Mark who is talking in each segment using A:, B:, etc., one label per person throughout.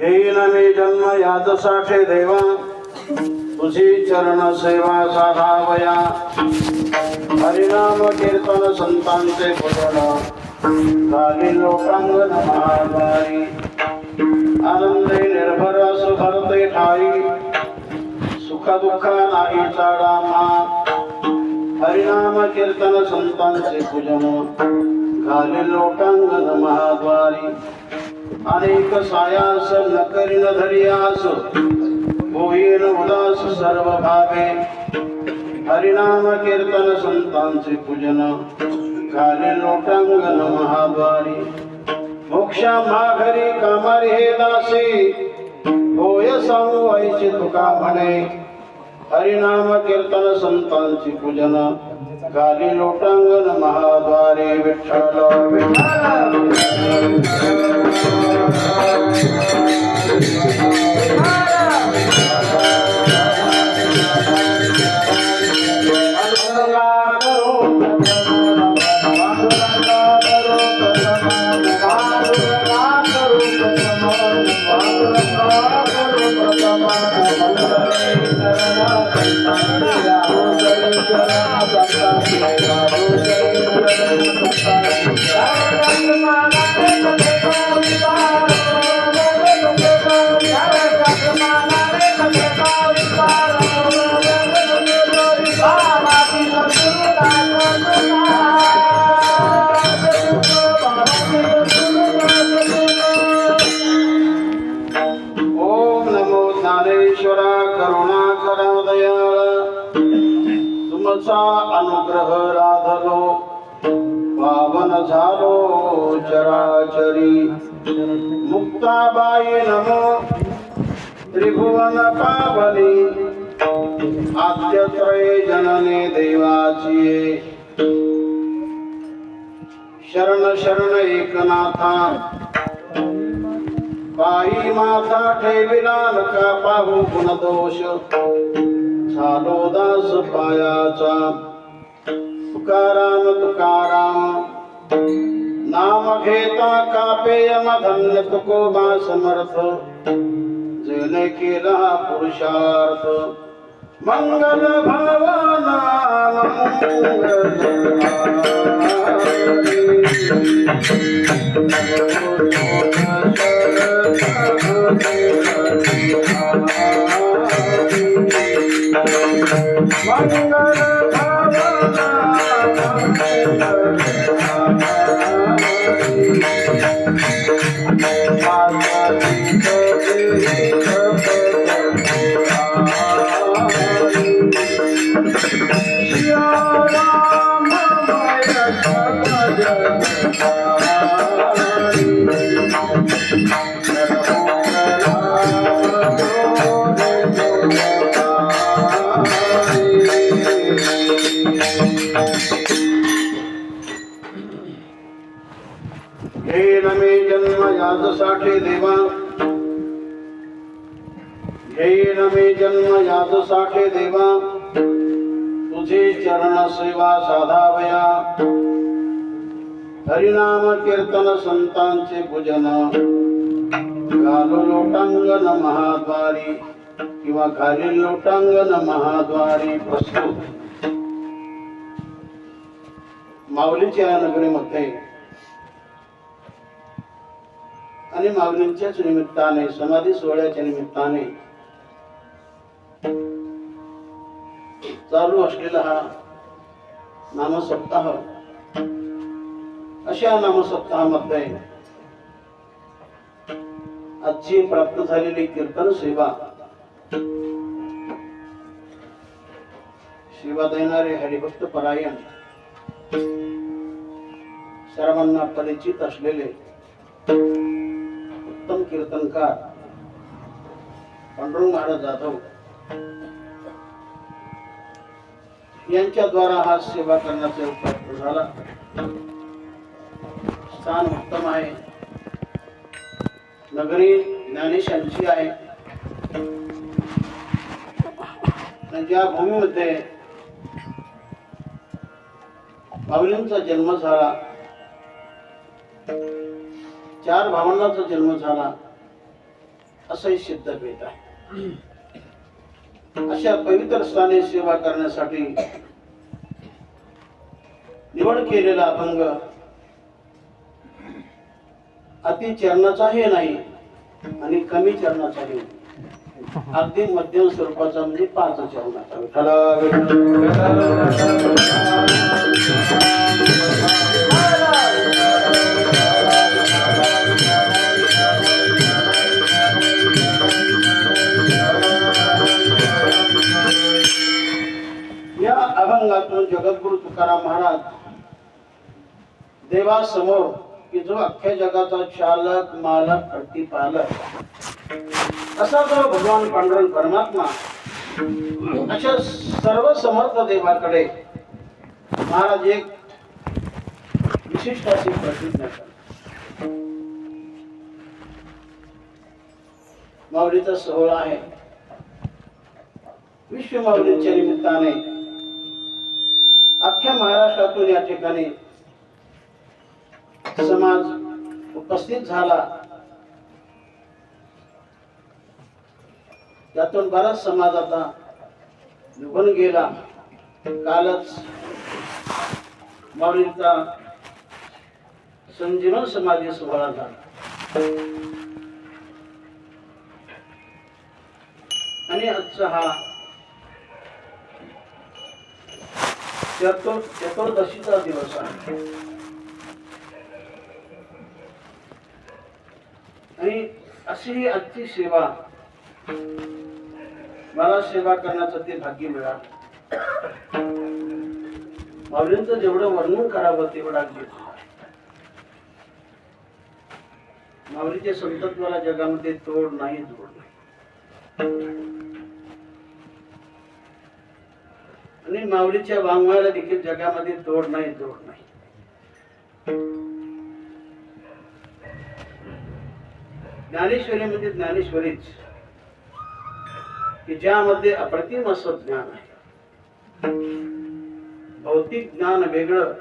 A: येईन मी जन्म यादसाठी देवा, तुझी चरण सेवा साधावया. हरिनाम कीर्तन संतांचे पूजन, झाली लोकांगण महाद्वारी. आनंदे निर्भर सुभरते ठाई, सुख दुःख नाही चाडामा. हरिनाम कीर्तन संतांचे पूजन, झाले लोकांगण महाद्वारी. अनेक सायास न करीन धरियास, होईल उदास सर्व भावे. हरिनाम कीर्तन संतांचे पूजन, झाले लोकांगण महाद्वारी. मोक्षा माघरी कामारी हे दासी, होय सांगू ऐचे तुका म्हणे. हरिनाम कीर्तन संतांचे पूजन, झाले लोटांगण महाद्वारे. विठ्ठल अनुग्रह राधलो, पावन झालो चराचरी. मुक्ताबाई नमो त्रिभुवन पावनी, आद्यत्रय जनने देवाची. शरण शरण एकनाथा, पायी माथा ठेविला नका पाहू गुणदोष. झालो दास पायाचा, तुकाराम तुकाराम नाम घेता कापे धन्य तुकोबा समर्थ. जेने केला पुरुषार्थ, मंगल भावना यादसाठी देवा. येईन मी जन्म यादसाठी देवा, तुझी चरण सेवा साधावया. हरिनाम कीर्तन संतांचे पूजन, घालो लोटांगण महाद्वारी. किंवा घालील लोटांगण महाद्वारी. प्रस्तुत माऊलीच्या नगरीमध्ये आणि माऊलींच्याच निमित्ताने, समाधी सोहळ्याच्या निमित्ताने चालू असलेला हा नामसप्ताह. अशा नामसप्ताहामध्ये आजची प्राप्त झालेली कीर्तन सेवा, सेवा देणारे हरिभक्त परायण, सर्वांना परिचित असलेले उत्तम कीर्तनकार पांडुरंग महाराज जाधव यांच्या द्वारा हा सेवा करण्याचा प्राप्त झाला. स्थान उत्तम आहे, नगरी ज्ञानेशांची आहे. ज्या भूमीमध्ये माऊलींचा जन्म झाला, 4 भावंडांचा जन्म झाला, असंही सिद्धपीठ आहे. अशा पवित्र स्थानी सेवा करण्यासाठी निवड केलेला अभंग अति चरणाचाही नाही आणि कमी चरणाचाही नाही, अगदी मध्यम स्वरूपाचा म्हणजे 5 चरणाचा. या अभंगातून जगद्गुरु तुकाराम महाराज देवासमोर की जो अख्ख्या जगाचा चालक मालक प्रतिपालक असा जो भगवान पांडुरंग परमात्मा, अशा सर्व समर्थ देवाकडे महाराज एक विशिष्ट अशी प्रतिज्ञा करतात. माऊलीचा सोहळा आहे. विश्व माऊलीच्या निमित्ताने अख्ख्या महाराष्ट्रातून या ठिकाणी समाज उपस्थित झाला. त्यातून बराच समाज आता निघून गेला. कालच माऊलींचा संजीवन समाधी सोहळा झाला आणि आजचा हा चतुर्दशीचा दिवस आहे. आणि अशी ही आजची सेवा, मला सेवा करण्याचं ते भाग्य मिळालं. माऊलींचं जेवढं वर्णन करावं तेवढा घेतलं. माऊलीच्या संतत्वाला जगामध्ये तोड नाही, जोड नाही. आणि माऊलीच्या वाङ्मयाला देखील जगामध्ये तोड नाही, जोड नाही. ज्ञानेश्वरीमध्ये ज्ञानेश्वरीच की ज्यामध्ये अप्रतिम असं ज्ञान आहे. भौतिक ज्ञान वेगळं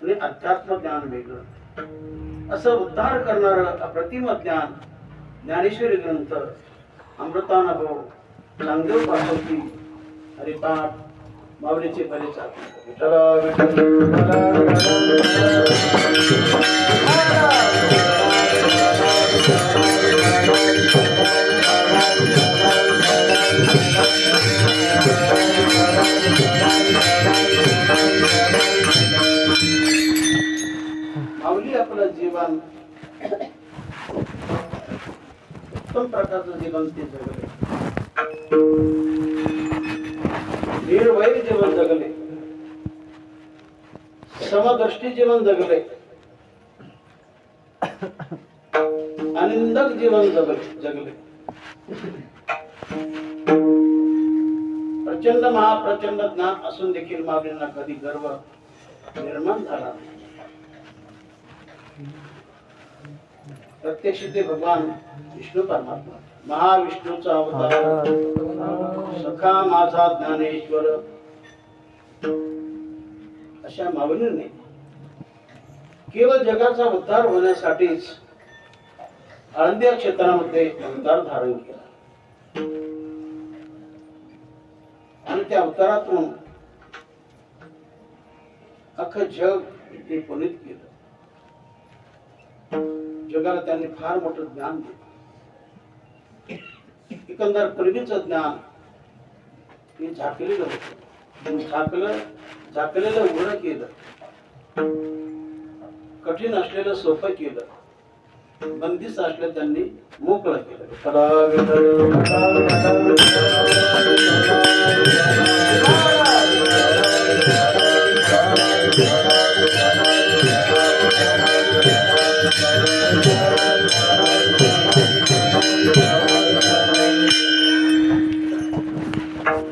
A: आणि अध्यात्म ज्ञान वेगळं असं उद्धार करणारं अप्रतिम ज्ञान ज्ञानेश्वरी ग्रंथ अमृतानुभव चांगदेव पासोती हरिपाठ माऊलीचे परिचार. माऊली आपलं जीवन उत्तम प्रकारचं जीवन ते जगले. निर्वैर जीवन जगले, समदृष्टी जीवन जगले, आनंदक जीवन जगले. प्रचंड महाप्रचंड ज्ञान असून देखील माऊलींना कधी गर्व निर्माण झाला. प्रत्यक्ष ते भगवान विष्णू परमात्मा, महाविष्णूचा अवतार, सखा माझा ज्ञानेश्वर, अशा माऊलींनी केवळ जगाचा उद्धार होण्यासाठीच आळंदी क्षेत्रामध्ये अवतार धारण केला. आणि त्या अवतारातून अख्खं जग ते पुनीत केलं. जगाला त्यांनी फार मोठं ज्ञान दिलं. एकंदर पूर्वीचं ज्ञान हे झाकलेलं होतं. झाकलेलं उघडं केलं, कठीण असलेलं सोपं केलं, बंदिस्त असलेलं त्यांनी मोकळं केलं.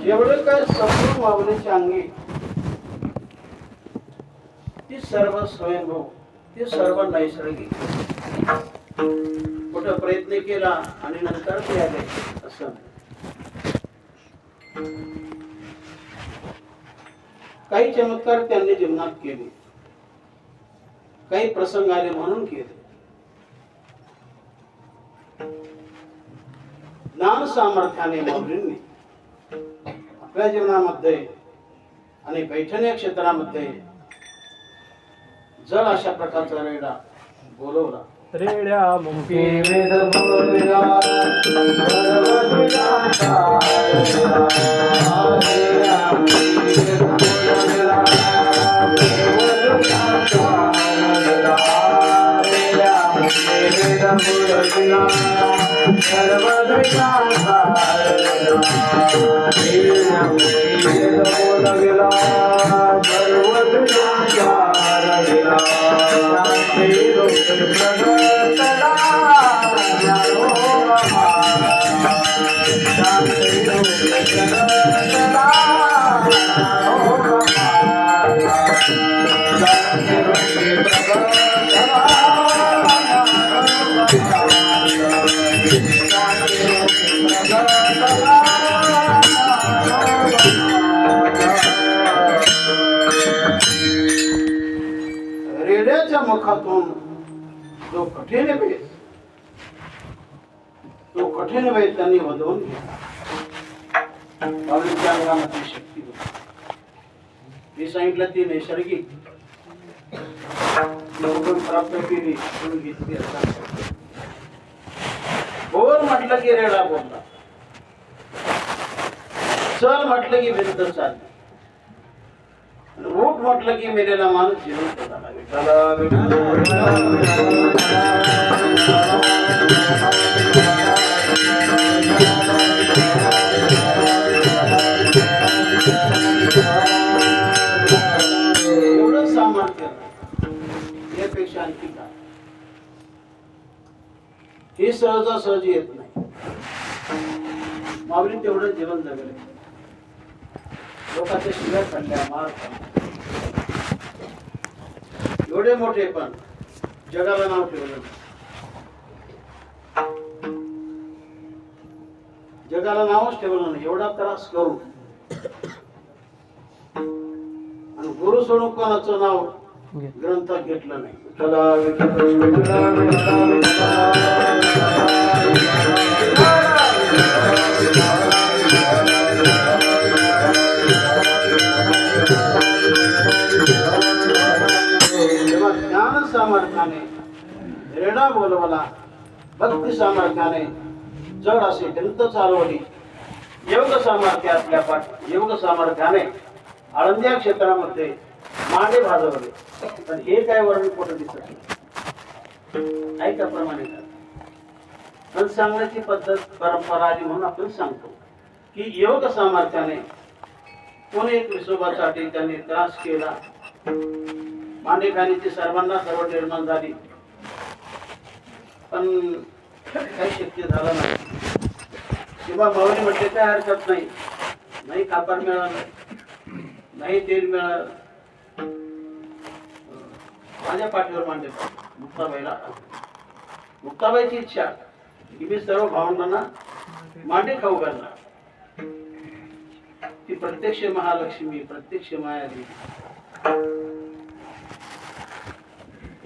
A: जेवढे काय सगळं माऊलीच्या अंगी, ती सर्व स्वयंभू, ती सर्व नैसर्गिक. कुठं प्रयत्न केला आणि नंतर ते आले असं. काही चमत्कार त्यांनी जीवनात केले, काही प्रसंग आले म्हणून केले. ज्ञान सामर्थ्याने माऊलींनी आपल्या जीवनामध्ये आणि पैठणी क्षेत्रामध्ये जर अशा प्रकारचा रेडा बोलवला,
B: रेड्या मुंगी
A: वेद बोलविला, रेड्याच्या मुखातून जो कठीण वेद त्यांनी वधवून घेतला. बाबांच्या अंगामध्ये शक्ती होती. मी सांगितलं ती नैसर्गिक लवकर प्राप्त केली म्हणून घेतली असतात. बोल म्हटलं की रेडा बोलला, चल म्हटलं की भिंत चालली, उठ म्हटलं की मेलेला माणूस जिवंत झाला. एवढं सामर्थ्य यापेक्षा आणखी काय? हे सहजासहजी येत नाही. माऊली तेवढं जीवन जगले, लोकांच्या शिव्या खाल्ल्या, मार खाल्ला, एवढे मोठे पण जगाला नाव ठेवलं, जगाला नावच ठेवलं नाही. एवढा त्रास करून आणि गुरु सोडून कोणाचं नाव ग्रंथात घेतलं नाही. ज्ञान सामर्थ्याने रेडा बोलवला, भक्ती सामर्थ्याने जड असे ग्रंथ चालवली, योग सामर्थ्य आपल्या योग सामर्थ्याने आळंद्या क्षेत्रामध्ये मागे भाजवले. पण हे काय वर्णन कुठं दिसत नाही. ऐकाप्रमाणे पण सांगण्याची पद्धत परंपरा आली म्हणून आपण सांगतो की योग सामर्थ्याने कोणी एक विसोबासाठी त्यांनी त्रास केला, मांडेखानीची सर्वांना सर्व निर्माण झाली, पण काही शक्य झालं नाही. किंवा माऊली म्हटले काय हरकत नाही, नाही कापड मिळालं, नाही तेल मिळालं, माझ्या पाठीवर मांडे मुक्ताबाईला, मुक्ताबाईची इच्छा की मी सर्व भावंडांना मांडे खाऊ घालणार. ती प्रत्यक्ष महालक्ष्मी, प्रत्यक्ष मायादेवी.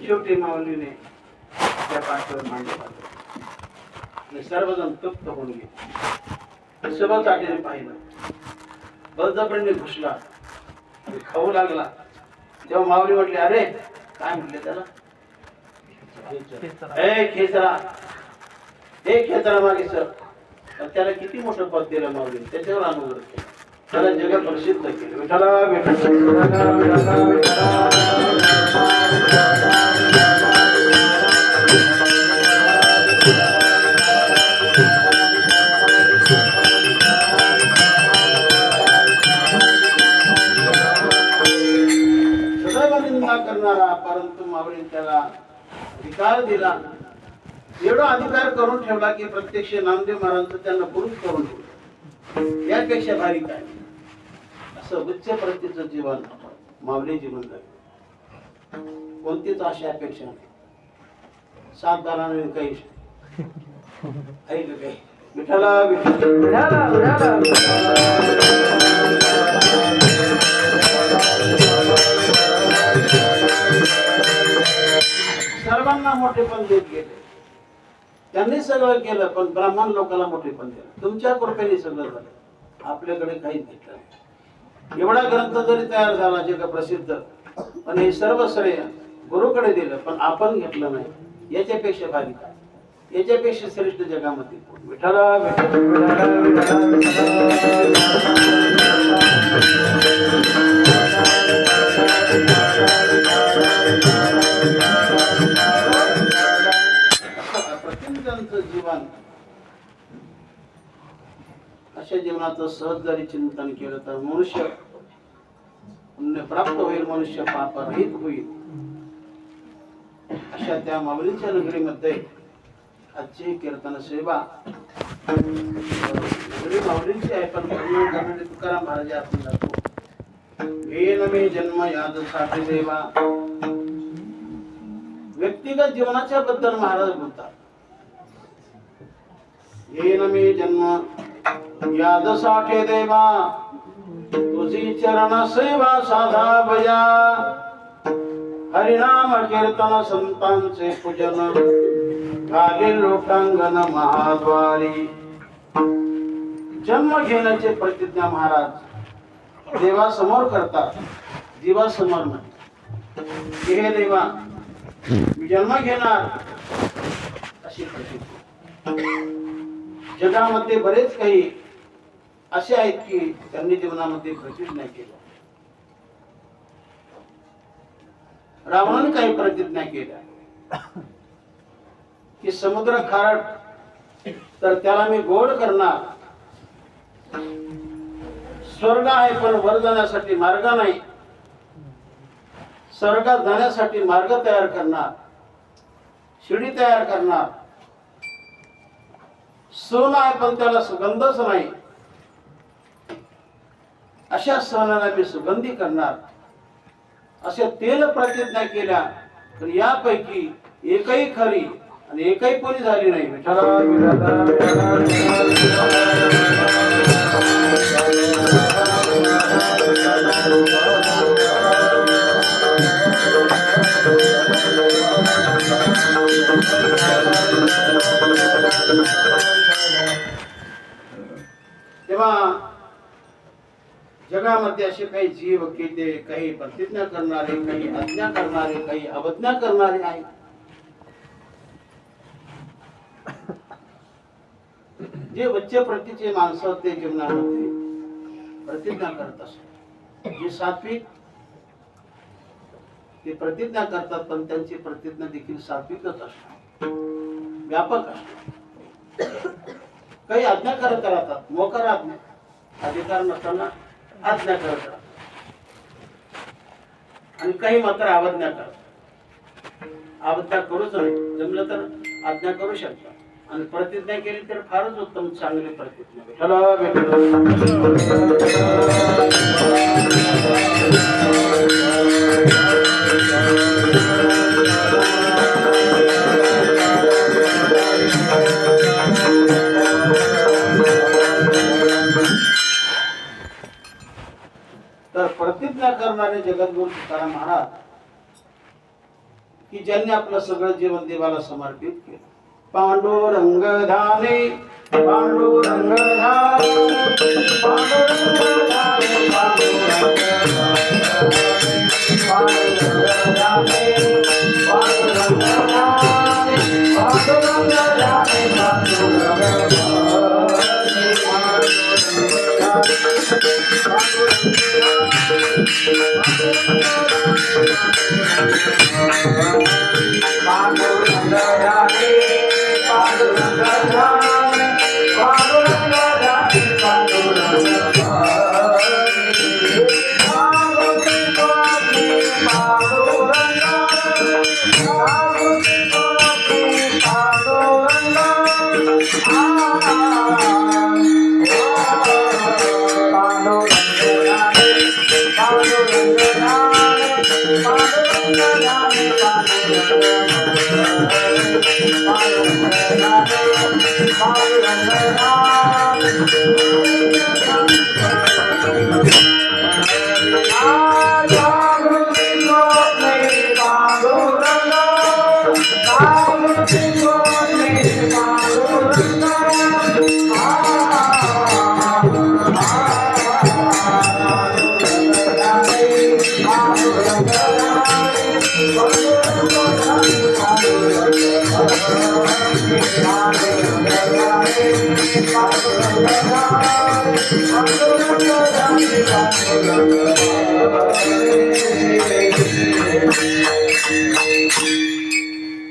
A: शेवटी माऊलीने त्या पाठीवर मांडे घालले, सर्वजण तृप्त होऊन गेले. सगळं चाटीने पाहिलं, बळजबरीने घुसला, खाऊ लागला. तेव्हा माऊली म्हटली, अरे काय म्हटले त्याला, खेचरा, हे खेचरा मागे सर. त्याला किती मोठं पद दिलं माऊली, त्याच्यावर अनुभव केला, त्याला जग प्रसिद्ध केलं. करणारा, परंतु माऊली त्याला अधिकार दिला. एवढा अधिकार करून ठेवला की प्रत्यक्ष नामदेव महाराजांचं त्यांना पुरुष करून ठेवलं. यापेक्षा भारी काय? असं उच्च प्रतीचं जीवन माऊली जीवन जगले. कोणतीच अशा अपेक्षा नाही. सातबाराने काही ऐकलं काही विठाला सर्वांना मोठे पण देत गेले. त्यांनी सगळं केलं, पण ब्राह्मण लोकांना मोठे पण दिलं. तुमच्या कृपेने सगळं झालं, आपल्याकडे काहीच घेतलं नाही. एवढा ग्रंथ जरी तयार झाला जग प्रसिद्ध, पण हे सर्व श्रेय गुरुकडे दिलं, पण आपण घेतलं नाही. याच्यापेक्षा भारी काय, याच्यापेक्षा श्रेष्ठ जगामध्ये विठ्ठला प्रतिनिधांचं जीवन, अशा जीवनाचं सहज जरी चिंतन केलं तर मनुष्य पुण्य प्राप्त होईल, मनुष्य पापरहित होईल. अशा त्या माऊलीच्या नगरीमध्ये आजची कीर्तन सेवा नगरी माऊलींची आहे, पण तुकाराम महाराज आपण जातो. येन मे जन्म यादसाठी देवा. व्यक्तिगत जीवनाच्या बद्दल महाराज बोलतात. येन मे जन्म यादसाठी देवा, तुझी चरण सेवा साधा बया. हरिनाम कीर्तन संतांचे पूजन, घाले लोटांगण महाद्वारी. जन्म घेण्याचे प्रतिज्ञा महाराज देवासमोर करतात, जीवासमोर नाही. हे देवा, मी जन्म घेणार अशी प्रतिज्ञा. जगामध्ये बरेच काही असे आहेत की त्यांनी जीवनामध्ये प्रतिज्ञा केल्या. रावणाने काही प्रतिज्ञा केल्या की समुद्र खारट तर त्याला मी गोड करणार. स्वर्ग आहे पण वर जाण्यासाठी मार्ग नाही, स्वर्गात जाण्यासाठी मार्ग तयार करणार, शिडी तयार करणार. सोन आहे पण त्याला सुगंधच नाही, अशा सोन्याला मी सुगंधी करणार. अशा तेल प्रतिज्ञा केल्या, पण यापैकी एकही खरी आणि एकही पुरी झाली नाही. तेव्हा जगामध्ये असे काही जीव केले, काही प्रतिज्ञा करणारे, काही आज्ञा करणारे, काही अवज्ञा करणारे आहेत. जे वच्चे प्रतीचे माणसं ते जीवनामध्ये प्रतिज्ञा करत असतात. जे सात्विक ते प्रतिज्ञा करतात, पण त्यांची प्रतिज्ञा देखील सात्विकच असते, व्यापक असते. काही आज्ञा करत राहतात, मोकार आज्ञा, अधिकार नसताना आज्ञा करत राहतात, आणि काही मात्र अवज्ञा करतात. अवज्ञा करूच नाही, जमलं तर आज्ञा करू शकतात, आणि प्रतिज्ञा केली तर फारच उत्तम, चांगली प्रतिज्ञा. तर प्रतिज्ञा करणारे जगद्गुरु तुकाराम महाराज की ज्यांनी आपलं सगळं जीवन देवाला समर्पित केलं. पांडुरंग धाने, पांडुरंग धाने, पांडुरंग धाने, पांडुरंग धाने, पांडुरंग धाने, पांडुरंग धाने, पांडुरंग धाने, पांडुरंग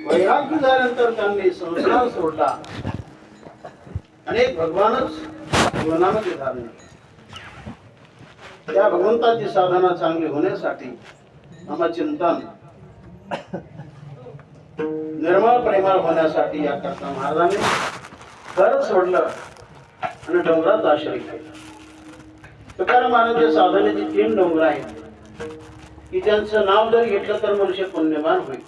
A: वैराग्य झाल्यानंतर त्यांनी संसार सोडला. अनेक भगवानच जीवनामध्ये धारण त्या भगवंताची साधना चांगली होण्यासाठी नामचिंतन निर्मळ प्रेमळ होण्यासाठी याकरता महाराजांनी घर सोडलं आणि डोंगरात आश्रय केला. तुकाराम महाराजांच्या साधनेची 3 डोंगर आहेत की त्यांचं नाव जर घेतलं तर मनुष्य पुण्यवान होईल.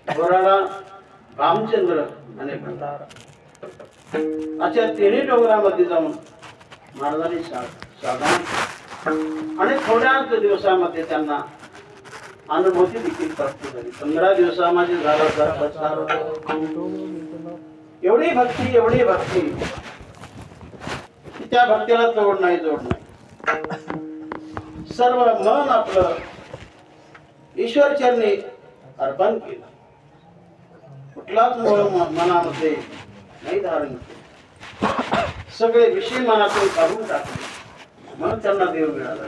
A: बोराडा, रामचंद्र आणि भंडारा अशा 3 डोंगरामध्ये जाऊन महाराजांनी साधना आणि थोड्याच दिवसामध्ये त्यांना अनुभूती देखील प्राप्त झाली. 15 दिवसामध्ये झाला एवढी भक्ती की त्या भक्तीला तोड नाही जोड नाही. सर्व मन आपलं ईश्वर चरणी अर्पण केलं. कुठलाच मोह मनामध्ये नाही धारण केलं. सगळे विषय मनातून काढून टाकले. म्हणून त्यांना देव मिळाला.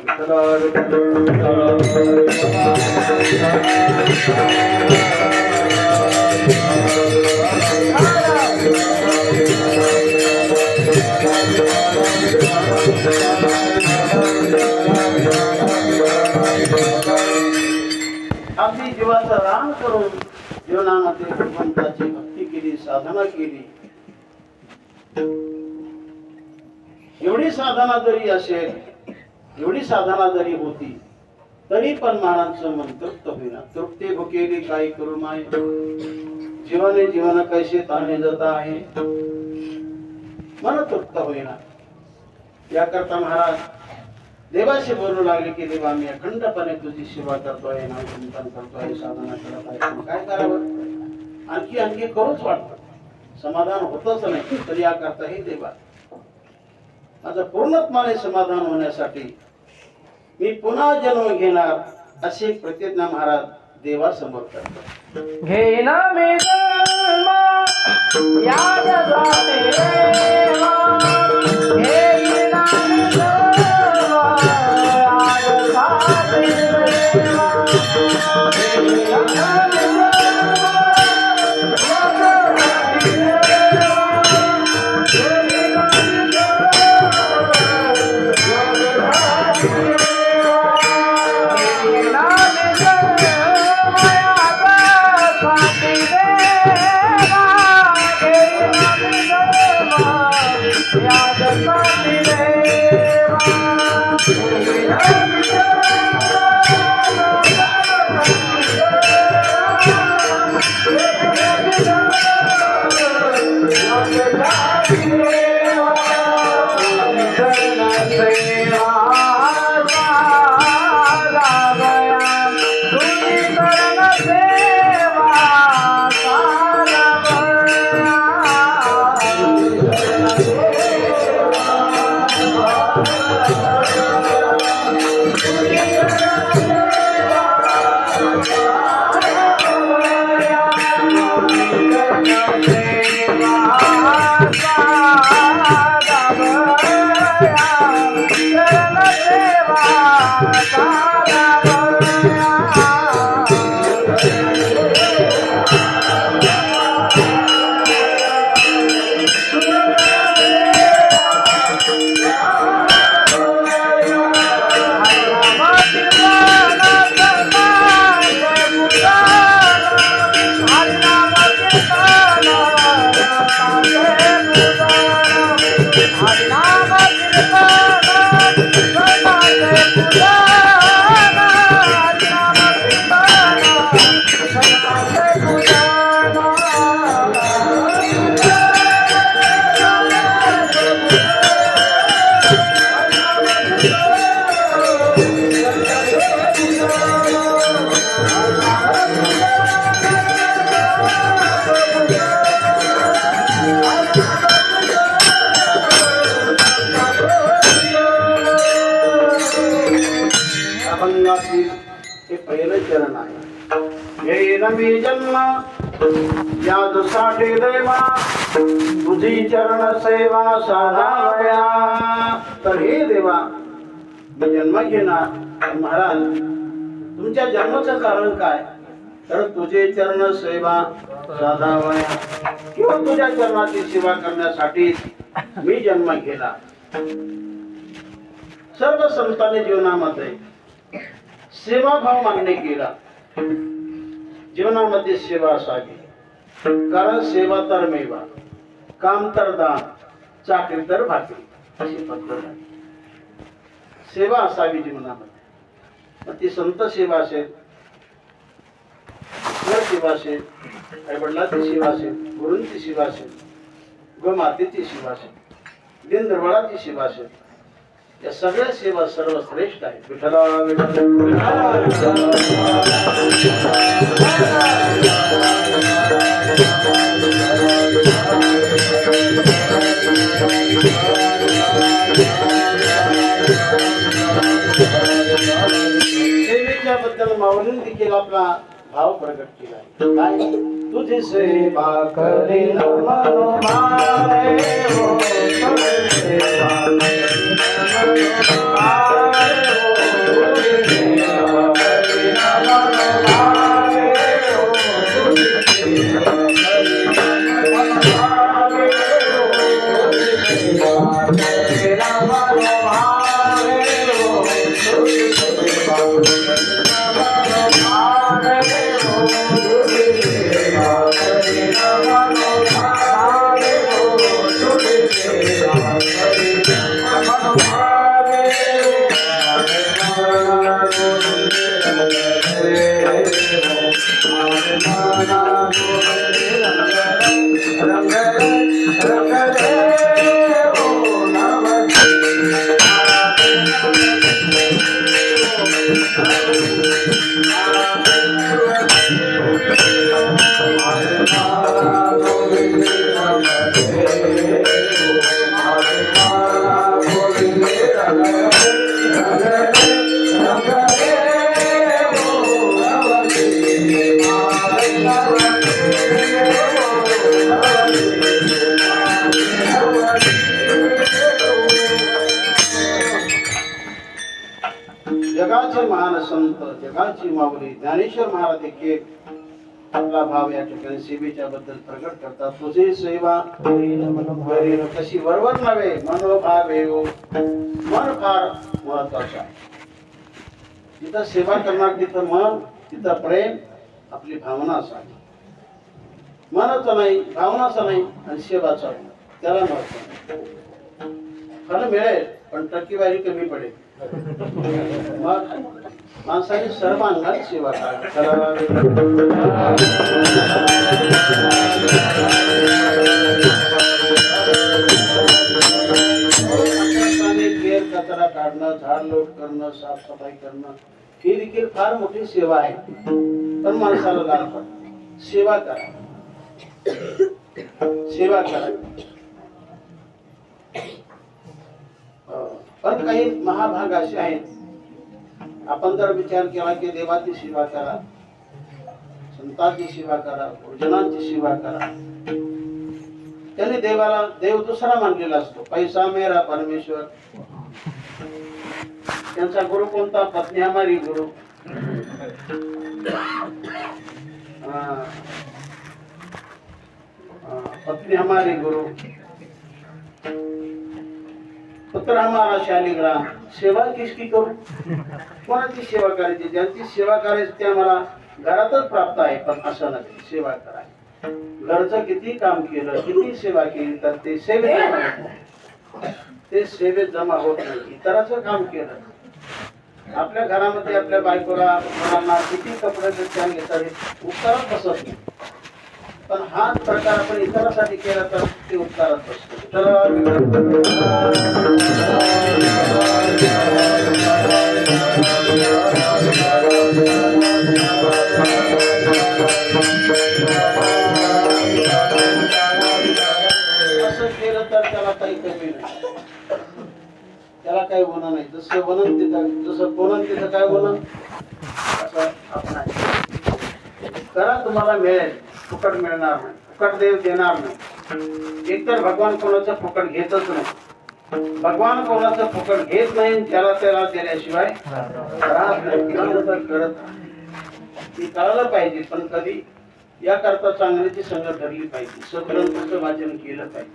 A: अगदी जीवाचा रान करून जीवनामध्ये भगवंताची भक्ती केली, साधना केली. एवढी साधना जरी असेल, एवढी साधना जरी होती तरी पण महाराजांचं मन तृप्त होईना. तृप्ती भुकेली काही करू माय, जीवने जीवन कैसे ताने जाता आहे, मन तृप्त होईना. याकरता महाराज देवाशी बोलू लागले की देवा मी अखंडपणे तुझी सेवा करतोय, नाम चिंतन करतोय, साधना करत आहे. काय करावं? आणखी करूच वाटतं. समाधान होतच नाही. तरी याकरता हे देवा माझं पूर्णत्वाने समाधान होण्यासाठी मी पुन्हा जन्म घेणार अशी प्रतिज्ञा महाराज देवासमोर करतात.
B: घेना मी जन्म यासाठी देवा, घेना मी जन्म यासाठी देवा, घेना मी
A: हे पहिलं चरण आहे. घेईन मी जन्म यासाठी देवा, तुझी चरण सेवा साधावया. तर हे देवा मी जन्म घेणार. महाराज तुमच्या जन्माचं कारण काय? तर तुझे चरण सेवा साधावया, किंवा तुझ्या चरणाची सेवा करण्यासाठी मी जन्म घेतला. सर्व संतांनी जीवनामध्ये सेवाभाव मान्य केला. जीवनामध्ये सेवा असावी, कारण सेवा तर मेवा, काम तर दान, चाकरी तर भाकरी, अशी पद्धत आहे. सेवा असावी जीवनामध्ये. मग ती संत सेवा असेल, घर सेवा असेल, आई वडिलांची सेवा असेल, गुरूंची सेवा असेल, गोमातेची सेवा असेल, दिनदरबाराची सेवा असेल, या सगळ्या सेवा सर्वश्रेष्ठ आहेत. विठ्ठला सेवेच्या बद्दल माऊलींनी देखील आपला भाव प्रकट केला. काय? तुझी सेवा करीन मनोभावे हो, तुझी सेवा करीन मनोभावे हो, तुझी सेवा करीन मनोभावे हो, तुझी सेवा करीन मनोभावे हो, तुझी सेवा करीन मनोभावे हो, तुझी सेवा जगाचे महान संत, जगाची माऊली ज्ञानेश्वर महाराज देखील आपला भाव या ठिकाणी सेवेच्या बद्दल प्रकट करतात. तुझी सेवा करीन कशी वरवर नव्हे, मनोभावे हो. मन फार महत्वाचं आहे. जिथं सेवा करणार तिथं मन, तिथं प्रेम, आपली भावना असावी. मनच नाही, भावनाच नाही आणि सेवाचा त्याला महत्व नाही. फल मिळेल पण टक्केवारी कमी पडेल. मग माणसाने सर्वांगाने सेवा करावी. केर कचरा काढणं, झाड लोट करणं, साफसफाई करणं ही देखील फार मोठी सेवा आहे. पण माणसाला लागतं सेवा करा, सेवा करा. पण काही महाभाग असे आहेत, आपण जर विचार केला की देवाची सेवा करा, संतांची सेवा करा, गुरुजनांची सेवा करा, त्यांनी देवाला देव दुसरा मानलेला असतो. पैसा मेरा परमेश्वर. त्यांचा गुरु कोणता? पत्नी हमारी गुरु. पत्नी हमारी गुरु, पुत्र हमारा शालिग्राम. सेवा किसकी करू? कोणाची सेवा करायची? ज्यांची सेवा करायची त्या मला घरातच प्राप्त आहे. पण असं नाही, सेवा करायची. घरचं किती काम केलं, किती सेवा केली तर ते सेवेत जमा होत नाही. ते सेवेत जमा होत नाही. इतराचं काम केलं, आपल्या घरामध्ये आपल्या बायकोला मुलांना किती कपडे घेतात उपकारात बसत नाही. पण हा प्रकार आपण इतरांसाठी केला तर ते उपकारात बसतो. असं केलं तर त्याला काही कमी नाही, त्याला काही होणार नाही. जसं बनन तिथं, जसं बोलन तिथं काय बोलन, असं आपण करा. तुम्हाला मिळेल, फुकट मिळणार नाही, फुकट देव देणार नाही. एकतर भगवान कोणाचं फुकट घेतच नाही. भगवान कोणाचं फुकट घेत नाही, त्याला त्याला दिल्याशिवाय राहत नाही. किंवा तर करत ती कळायला पाहिजे. पण कधी याकरता चांगल्याची संगत धरली पाहिजे, सद्ग्रंथाचं वाचन केलं पाहिजे.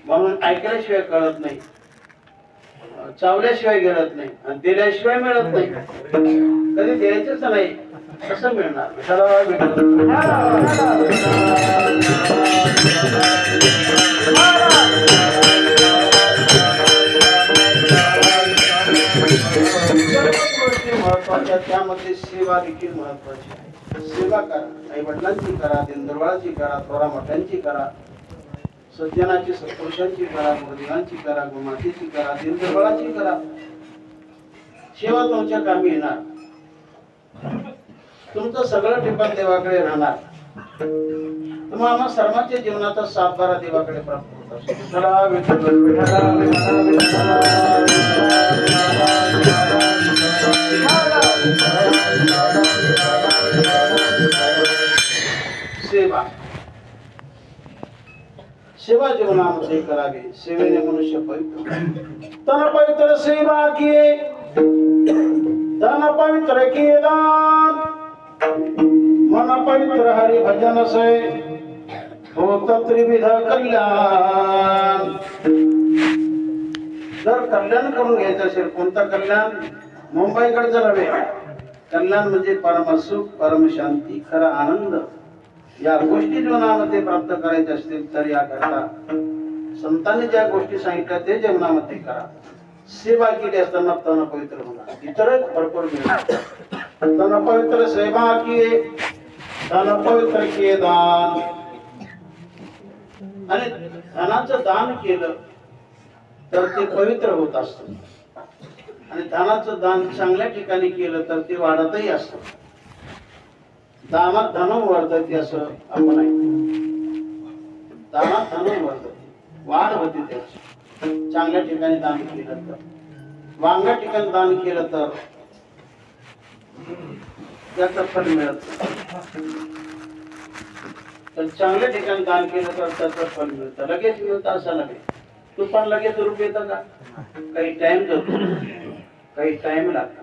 A: म्हणून ऐकल्याशिवाय कळत नाही, चावल्याशिवाय गिळत नाही आणि दिल्याशिवाय मिळत नाही. कधी द्यायचंच नाही कसं मिळणार? विठ्ठला विठ्ठल. सर्वच गोष्टी महत्वाच्या, त्यामध्ये सेवा देखील महत्वाची आहे. सेवा करा, आई वडिलांची करा, दिनदरवाळाची करा, थोरा मोठ्यांची करा, सज्जनाची सत्पुरुषांची करा, गुरुजनांची करा, गुरुमातेची करा, दिनदरवाळाची करा. सेवा तुमच्या कामी येणार. तुमचं सगळं टिपण देवाकडे राहणार. तुम्हाला सर्वांच्या जीवनाचा सातबारा देवाकडे प्राप्त होत असतो. विठ्ठला विठ्ठल, विठ्ठला विठ्ठला, सेवा सेवा जीवनामध्ये करावी. सेवेने मनुष्य पवित्र. तन पवित्र सेवा किए, तन पवित्र किए दान, मन पवित्र हरि भजन से होत त्रिविध कल्याण. जर कल्याण करून घ्यायचं असेल, कोणतं कल्याण? मुंबईकडचं नव्हे. कल्याण म्हणजे परमसुख, परमशांती, खरा आनंद. या गोष्टी जीवनामध्ये प्राप्त करायच्या असतील तर याकरता संतांनी ज्या गोष्टी सांगितल्या ते जीवनामध्ये करा. सेवा केली असताना तन पवित्र होणार, इतर भरपूर मिळणार. तन पवित्र सेवा किए, तन पवित्र किए दान. आणि धनाचं दान केलं तर ते पवित्र होत असतं. आणि धनाचं दान चांगल्या ठिकाणी केलं तर ते वाढतही असतं. दानात धनम वर्धते असं आपण ऐकतो. दानात धनम वर्धते, वाढ होते त्याची. चांगल्या ठिकाणी दान केलं तर, वांगल्या ठिकाणी दान केलं तर त्याचं फल मिळत. तर चांगल्या ठिकाणी दान केलं तर त्याचं फल मिळतं. लगेच मिळतं असं नव्हे. तू पण लगेच रूप येतं का? काही टाइम जातो, काही टाइम लागतो.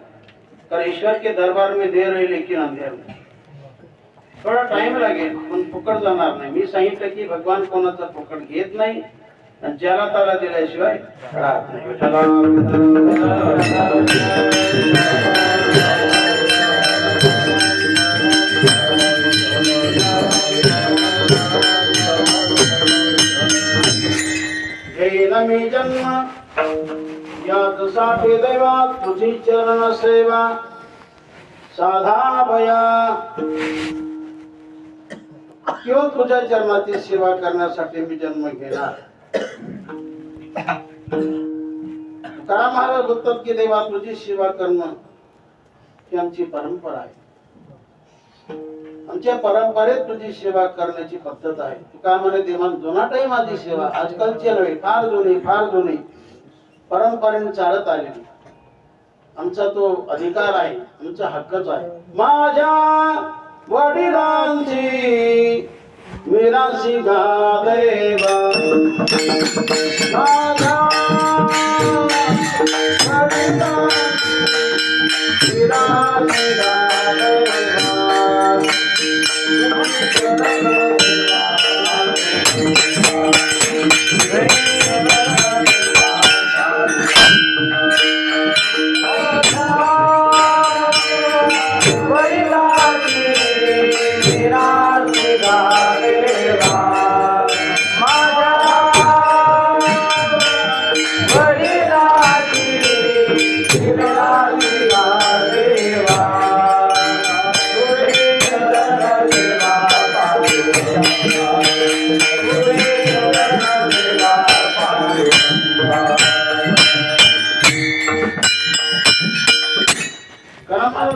A: कारण ईश्वर के दरबार में देर है लेकिन अंधेर नहीं. थोडा टाइम लागेल पण फुकट जाणार नाही. मी सांगितलं की भगवान कोणाचा फुकट घेत नाही आणि ज्याला त्याला दिल्याशिवाय राहत नाही. घेईन मी जन्म यासाठी देवा, तुझी चरण सेवा साधा भया. किंवा तुझ्या चरणाची सेवा करण्यासाठी मी जन्म घेणार. तुकाराम महाराज बोलतात की देवा तुझी सेवा करणं ही आमची परंपरा आहे. आमच्या परंपरेत तुझी सेवा करण्याची पद्धत आहे. तुका म्हणे देवा जुनाटही माझी सेवा, आजकालची नव्हे, फार जुनी परंपरेने चालत आलेली. आमचा तो अधिकार आहे, आमचा हक्कच आहे. माझ्या वडिलांची मिरासी गा देवा, माझ्या वडिलांची मिरासी गा देवा.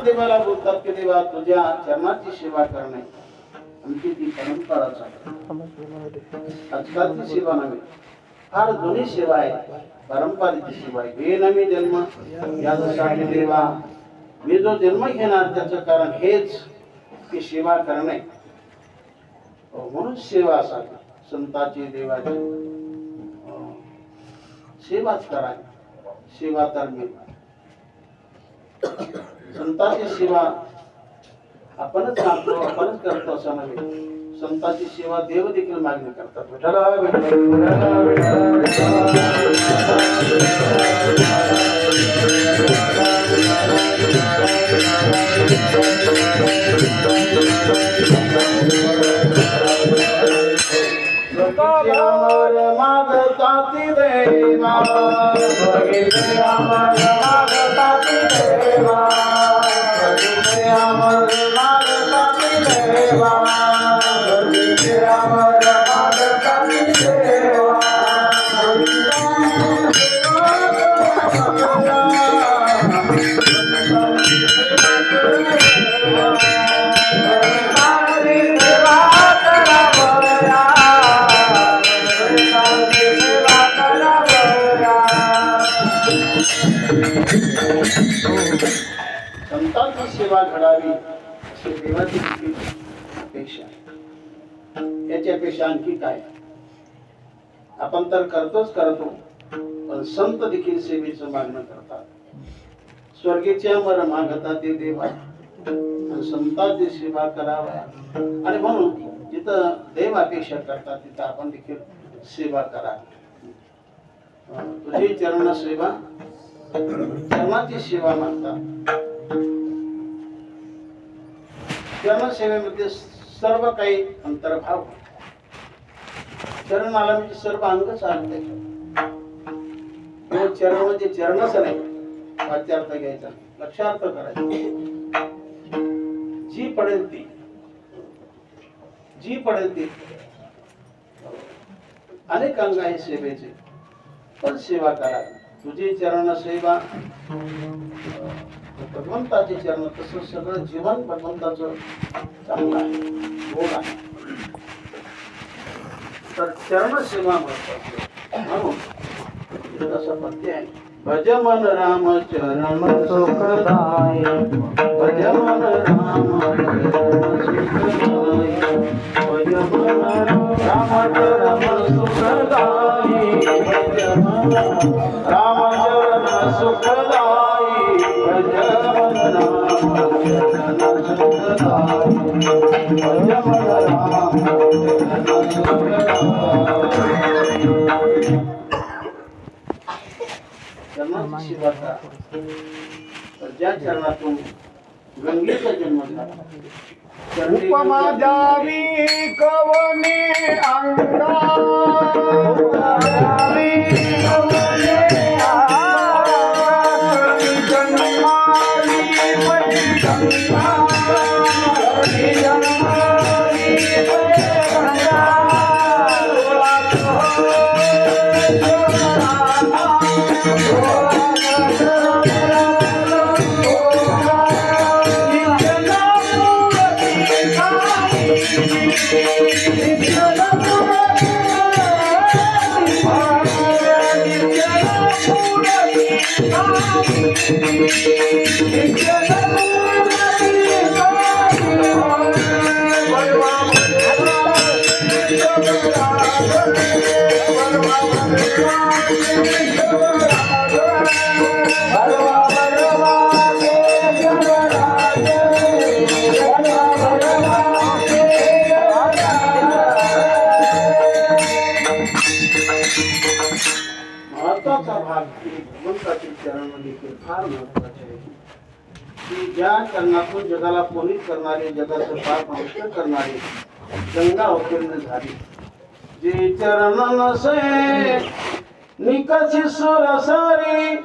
A: देवाला बोलतात की देवा तुझ्या चरणाची सेवा करणे आमची ती परंपराच आहे. आजकालची सेवा नव्हे, फार जुनी सेवा आहे, परंपरेची सेवा आहे. हे नवी जन्म यासाठी देवा, मी जो जन्म घेणार त्याचं कारण हेच की सेवा करणे. म्हणून सेवा असावी. संताची देवाची सेवाच करावी. सेवा तर मी संताची सेवा आपणच मागतो आपणच करतो असं नव्हे. संताची सेवा देव देखील मागणी करतात. विठ्ठला विठ्ठल, विठ्ठला अमर मागताती देवा, अमर मागताती देवा, अमर मागताती देवा, अमर मागताती देवा. संतांची सेवा घडावी अशी देवाची अपेक्षा आहे. याच्यापेक्षा आणखी काय? आपण तर करतोच करतो, पण संत देखील सेवेचं मागणं करतात. स्वर्गीचे अमर मागता ते देवा, संतांची सेवा कराव्या. आणि म्हणून जिथं देव अपेक्षा करतात तिथं आपण देखील सेवा करावी. तुझी चरण सेवा, चरणाची सेवा मागतात. चरण सेवेमध्ये सर्व काही अंतर्भाव. चरण आला म्हणजे सर्व अंगच आलं त्याच्यात. चरण म्हणजे चरणच नाही, वाच्यार्थ घ्यायचा, लक्षार्थ करायचा. जी पडेल ती, जी पडेल ती. अनेक अंग आहे सेवेचे, पण सेवा करावी. तुझी चरण सेवा, भगवंताचे चरण, तसं सगळं जीवन भगवंताचं चांगलं आहे, गोड आहे. तर चरण सेवा महत्वाची. म्हणून तसं पद्य आहे, भज मन राम चरण सुखदाय, भज मन राम सुखदाय, भज मन राम चरण सुखदाय, भज मन राम चरण सुखदाय, भज मन राम चरण सुखदाय, भज मन राम चरण सुखदाय. चरणाची सेवा करा. तर ज्या चरणातून गंगेचा जन्म झाला,
B: उपमा द्यावी कवने अंगा, द्यावी कवने अंगा, जन्माली पै गंगा, जन्माली पै गंगा.
A: महत्वाचा भाग भगवंताचे चरण देखील फार महत्वाचे आहे. की ज्या चरणातून जगाला पुनीत करणारे, जगाचं पाप नष्ट करणारे गंगा अवतीर्ण झाली. जे चरण नसे निकषी सुरसारी,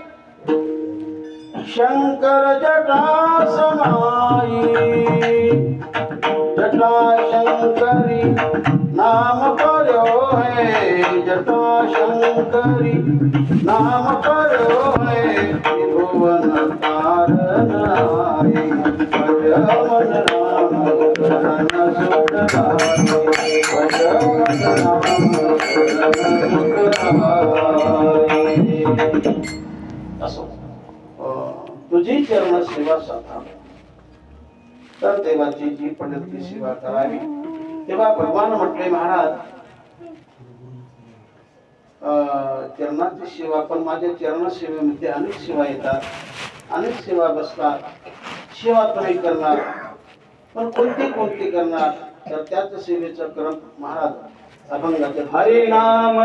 A: शंकर जटा समाई, जटा शंकरी नाम पर्यो है, जटा शंकरी नाम पर्यो है, त्रिभुवन तारण आए, भज मन राम चरण सुखदाय, भज मन राम चरण सुखदाय. असो तुझी चरण सेवा साधा. तर देवाची जी पडेल ती सेवा करावी. तेव्हा भगवान म्हटले, महाराज चरणाची सेवा, पण माझ्या चरण सेवेमध्ये अनेक सेवा येतात, अनेक सेवा बसतात. सेवा तुम्ही करणार, पण कोणती कोणती करणार, तर त्याच सेवेचं क्रम महाराज अभंगाचे
B: हरिनाम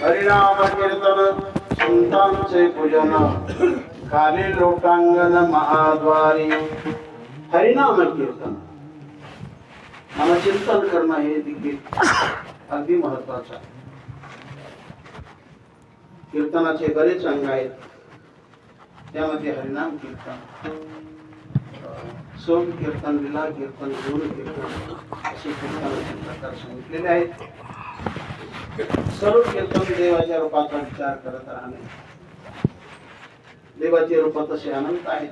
A: हरिनाम कीर्तन संतांचे पूजन खाली लोटांगण महाद्वारी. हरिनाम कीर्तन मला चिंतन करणं हे देखील अगदी महत्वाचं आहे. कीर्तनाचे बरेच अंग आहेत, त्यामध्ये हरिनाम कीर्तन, सोम कीर्तन, लीला कीर्तन, गुण कीर्तन असे कीर्तनाचे प्रकार सांगितलेले आहेत. सर्व कीर्तन देवाच्या रूपाचा विचार करत राहणे. देवाचे रूप तसे अनंत आहेत,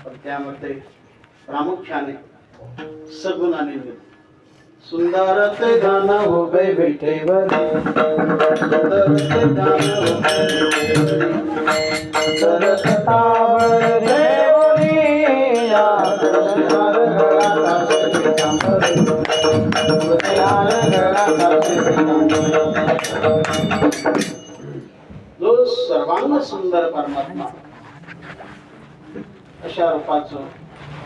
A: पण त्यामध्ये प्रामुख्याने सगुणाने सुंदर ते गाण उभे विठेवर, सुंदर ते गाण उभे सतावर देवलिया, तुळशीहार गळात श्रीकांबर, तुळशीहार गळात श्रीकांबर. जो सर्वांग सुंदर परमात्मा, अशा रूपाचं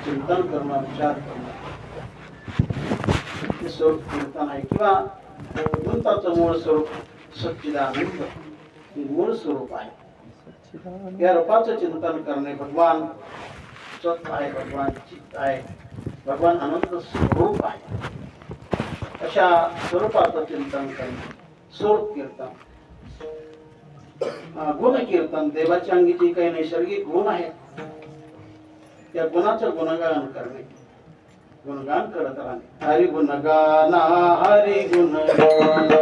A: चिंतन करणं, विचार करणं हे स्वरूप कीर्तन आहे. किंवा भगवंताचं मूळ स्वरूप सच्चिदानंद हे मूळ स्वरूप आहे. या रूपाचं चिंतन करणे, भगवान सत आहे, भगवान चित्त आहे, भगवान अनंत स्वरूप आहे, अशा स्वरूपाचं चिंतन करणे स्वरूप कीर्तन. गुण कीर्तन, देवाच्या अंगी जे काही नैसर्गिक गुण आहेत त्या गुणाचं गुणगान करणे, गुणगान करत राहणे. हरि गुणगाना, हरि गुणगाना,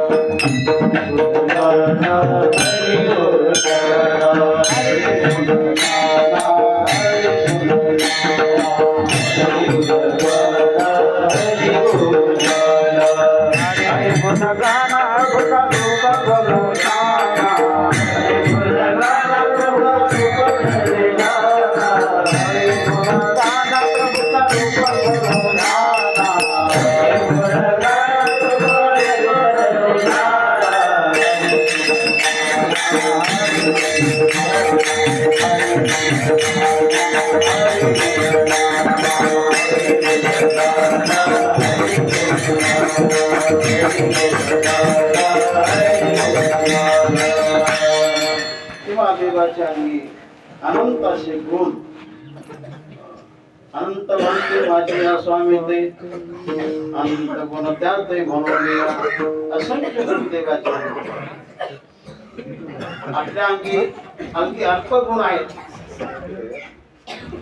A: तेव्हा देवाच्या अंगी अनंत असे गुण अनंत म्हणते माझे या स्वामी ते अनंत गुण त्यात म्हणून असंख्य गुण देवाचे आपल्या अंगी अगदी अल्प गुण आहेत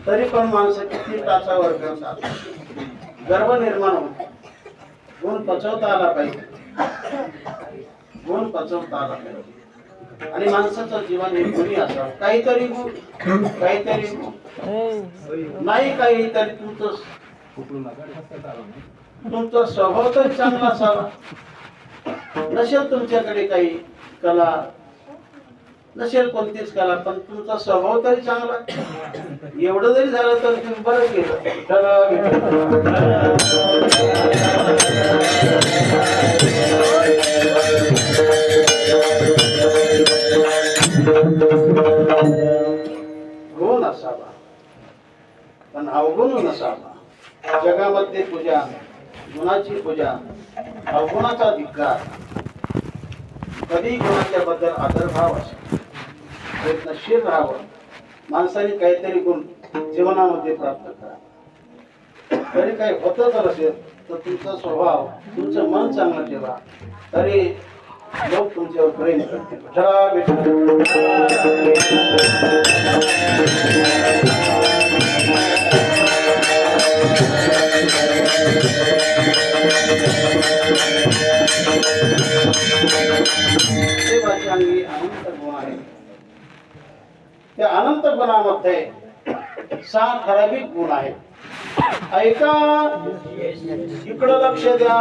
A: तरी पण माणसं किती टाचावर करतात गर्व निर्माण होतो गुण पचवता आला पाहिजे गुण पचवता आला पाहिजे आणि माणसाचं जीवन हे गुणी असावं काहीतरी गुण काहीतरी गुण नाही काहीतरी तुमचा स्वभाव तरी चांगला असावा नसेल तुमच्याकडे काही कला नसेल कोणतीच कला पण तुमचा स्वभाव तरी चांगला एवढं जरी झालं तर तुम्ही बरं केलं गुण असावा पण अवगुण नसावा जगामध्ये पूजा गुणाची पूजा अवगुणाचा धिक्कार कधी गुणाच्या बद्दल आदरभाव असतो प्रयत्नशील राहावं माणसाने काहीतरी गुण जीवनामध्ये प्राप्त करा तरी काही होतच असेल तर तुमचा स्वभाव तुमचं मन चांगलं ठेवा तरी लोक तुमच्यावर प्रेम करतील देवाच्या अंगी अनंत गुण आहे त्या अनंत गुणामध्ये 6 ठराविक गुण आहेत ऐका इकडं लक्ष द्या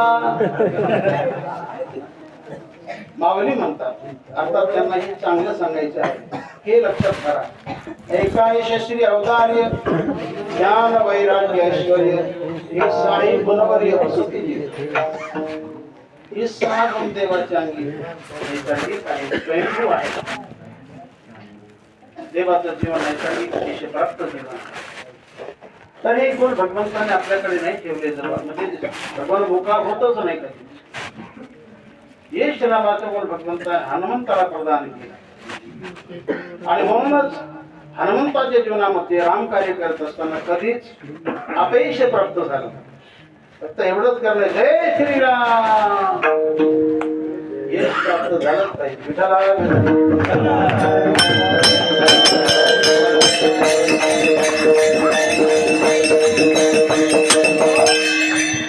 A: माऊली म्हणतात अर्थात त्यांना हे चांगलं सांगायचं आहे हे लक्षात करा एकायश श्री अवतार्य ज्ञान वैराग्य ऐश्वर्य हे 6 गुणवर्य वसती ही 6 गुण देवाच्या अंगी नैसर्गिक आहे स्वयंभू आहे देवाचं जीवन नैसर्गिक अतिशय प्राप्त जीवन तर हे गुण भगवंताने आपल्याकडे नाही ठेवले जर म्हणजे भगवान मोका होतच नाही कधी यश नावाचं गुण भगवंता हनुमंताला प्रदान केला आणि म्हणूनच हनुमंताच्या जीवनामध्ये राम कार्य करत असताना कधीच अपयश प्राप्त झालं फक्त एवढंच करणं जय श्रीराम यश प्राप्त झालंच पाहिजे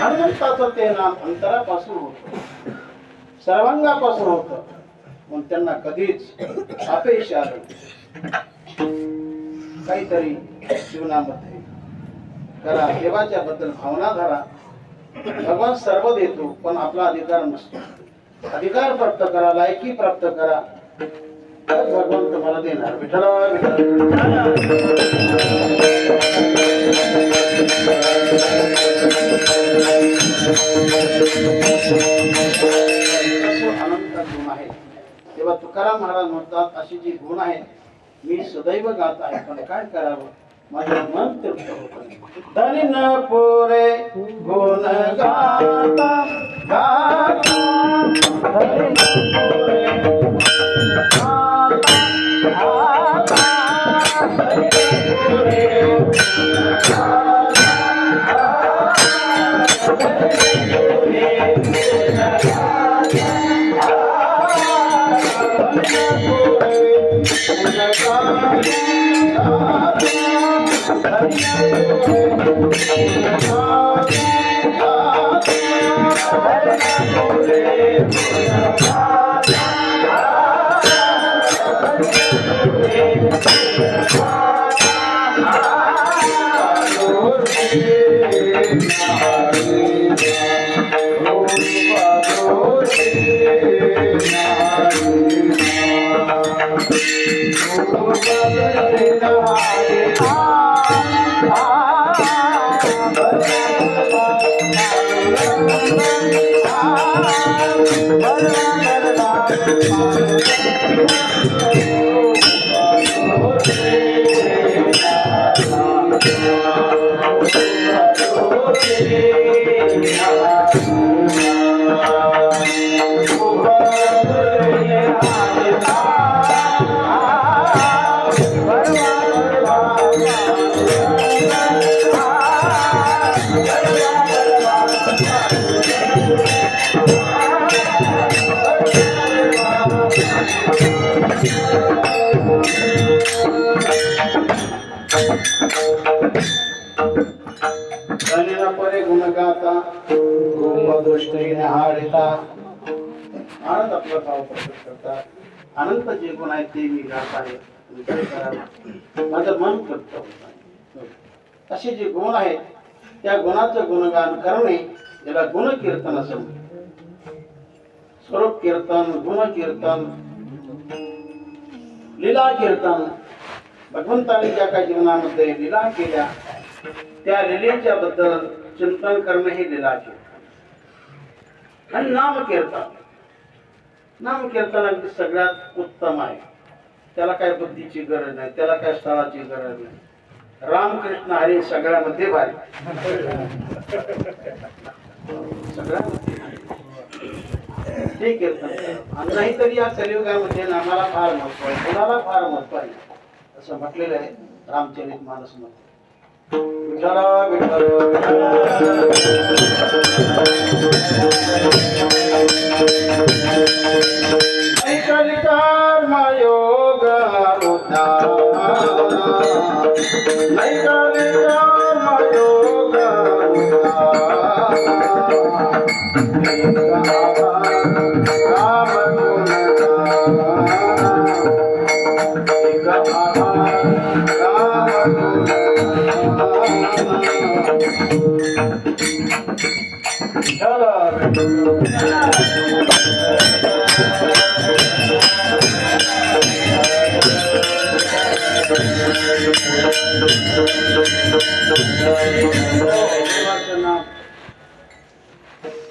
A: हनुमंताचं ते नाम अंतरापासून होतं सर्वांगापासून होतं पण त्यांना कधीच अपयश आलं काहीतरी जीवनामध्ये करा देवाच्या बद्दल भावना धरा भगवान सर्व देतो पण आपला अधिकार नसतो अधिकार प्राप्त करा लायकी प्राप्त करा तर भगवान तुम्हाला देणार अनंत गुण आहे तेव्हा तुकाराम महाराज म्हणतात अशी जी गुण आहेत मी सदैव गात आहे पण काय करावं माझं मन तृप्त होत धनी न पुरे गुण गाता गाता धनी न पुरे गाता गाता धनी न पुरे
B: Oh,
A: धनिना परे गुण गाता गोप दृष्टीने हाडिता आनंद आपला भाव प्रकट करतात. अनंत जे गुण आहेत ते मी गात आहे. मी काय करावं? माझं मन तृप्त होत नाही. असे जे गुण आहेत त्या गुणाचं गुणगान करणे याला गुणकीर्तन असं म्हणतात. स्वरूप कीर्तन, गुण कीर्तन, लीला कीर्तन. भगवंताने ज्या काही जीवनामध्ये लीला केल्या त्या लीलेच्या बद्दल चिंतन करणे हे लीला कीर्तन. आणि नाम कीर्तन, नाम कीर्तन अगदी सगळ्यात उत्तम आहे. त्याला काय बुद्धीची गरज नाही, त्याला काय स्थळाची गरज नाही. रामकृष्ण हरी सगळ्यामध्ये भारी, सगळ्यामध्ये हे कीर्तन. आणि नाहीतरी या कलियुगामध्ये नामाला फार महत्व आहे, गुणाला फार महत्व आहे असं म्हटलेलं आहे रामचरित मानस मध्ये. विठ्ठला विठ्ठल कर्मयोग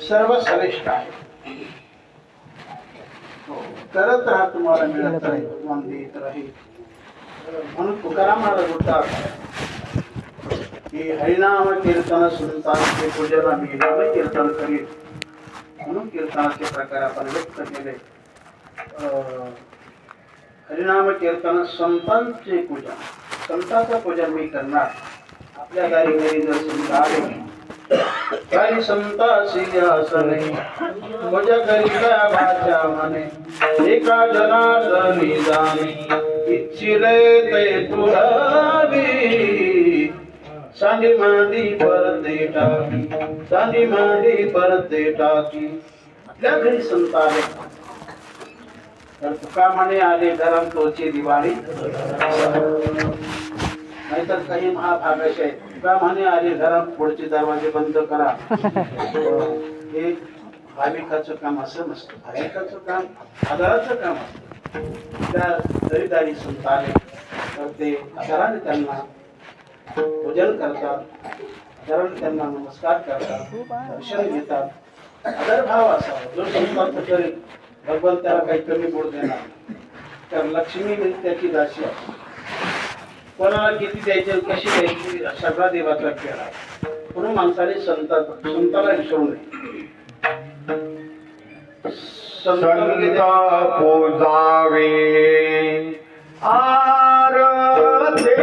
A: सर्वश्रेष्ठ आहे. करत राहा तुम्हाला मिळत राहील, मन देत राहील. म्हणून तुकाराम महाराज बोलतात की हरिनाम कीर्तन सुनताचे पूजेला मी नाम कीर्तन करीन. म्हणून कीर्तनाचे प्रकार आपण व्यक्त केले. हरिनाम कीर्तन संतांचे पूजन, संतांचं पूजन मी करणार. आपल्या घरी घरी जर संत आले काही संतासी असणे पूजा करिता भाषा म्हणे एका जनार्दनी जाणे इच्छिले ते तुरावी सांडी मांडी परते टाकी, सांडी मांडी परते टाकी. आपल्या घरी संत आले तर तुका म्हणे आले घरात तोची दिवाळी. नाहीतर काही महाभागाश आहेत तुका म्हणे आले घरात पुढचे दरवाजे बंद करा. हे भाविकाचं काम असं नसतं. भाविकाचं काम आदराचं काम असतं. त्या दरिदारी संत आले तर ते आदराने त्यांना पूजन करतात, आदराने त्यांना नमस्कार करतात, दर्शन घेतात. आदर भाव असावा. जो संत करेल भगवंत त्याला काही कमी गुण देणार. तर लक्ष्मी त्याची दासी आहे. कोणाला किती द्यायचे कशी द्यायची सगळा देवाचा खेळ आहे. म्हणून माणसाने संताला विसरू नये.
B: संत पूजावे आरते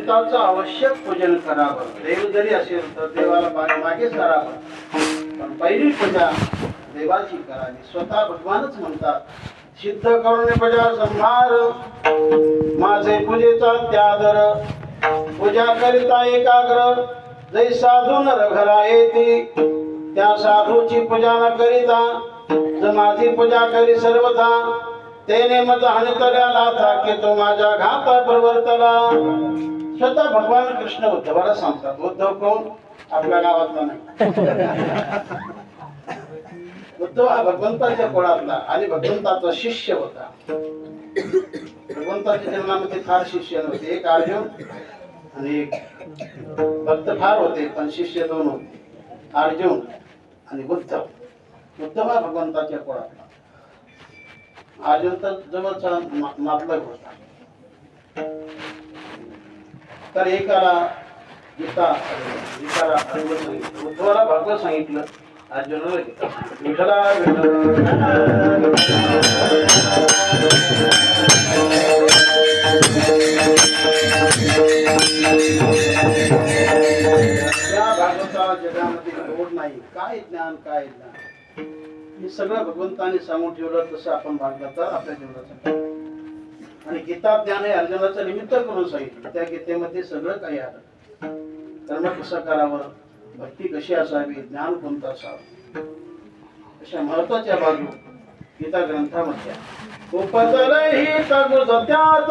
B: संत
A: आवश्यक पूजन करावं. देव जरी असेल तर देवाला मागे करावं. पण पहिली पूजा देवाची करावी. स्वतः भगवानच म्हणतात सिद्ध करून पूजा संभार माझे पूजेचा त्यादर पूजा करिता एकाग्र जै साधू नर घरा येती त्या साधूची पूजा न करिता ज माझी पूजा करी सर्वथा तेने मज हानितल्याला था की तो माझ्या घाता प्रवर्तला. स्वतः भगवान कृष्ण उद्धवाला सांगतात. उद्धव कोण? आपल्या गावातला नाही. उद्धव हा भगवंताच्या कुळातला आणि भगवंताचा शिष्य होता. भगवंताच्या जन्मामध्ये फार शिष्य नव्हते. एक अर्जुन आणि एक भक्त फार होते, पण शिष्य दोन होते, अर्जुन आणि उद्धव. उद्धव हा भगवंताच्या कुळातला. अर्जुन तर जवळचा नातलग होता. तर एकाला गीताला उद्धवाला भागवत सांगितलं, अर्जुनाला गीता. विठला या भागवताला जगामध्ये तोड नाही. काय ज्ञान, काय ज्ञान हे सगळं भगवंताने सांगून ठेवलं. तसं आपण भागलं तर आपल्या जीवनाचं. आणि गीता ज्ञान हे अर्जुनाचं निमित्त करून सांगितलं. त्या गीतेमध्ये सगळं काही आलं. कर्म कसं करावं, भक्ती कशी असावी, ज्ञान कोणतं असावं, अशा महत्वाच्या बाजू गीता ग्रंथामध्ये उपजलही तगुज त्यात,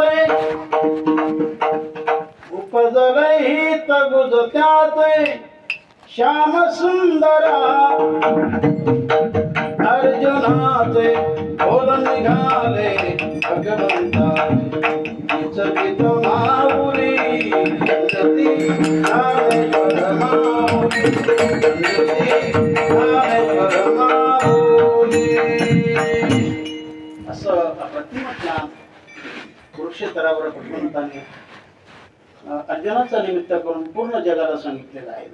A: उपजलही तगुज त्यात श्याम सुंदरा अर्जुनाचे बोल निघाले भगवंता. गीत माऊली ज्ञानेश्वर माऊली, ज्ञानेश्वर माऊली. असं अप्रतिम ज्ञान कुरुक्षेत्रावर भगवंताने अर्जुनाचा निमित्त करून पूर्ण जगाला सांगितलेलं आहे.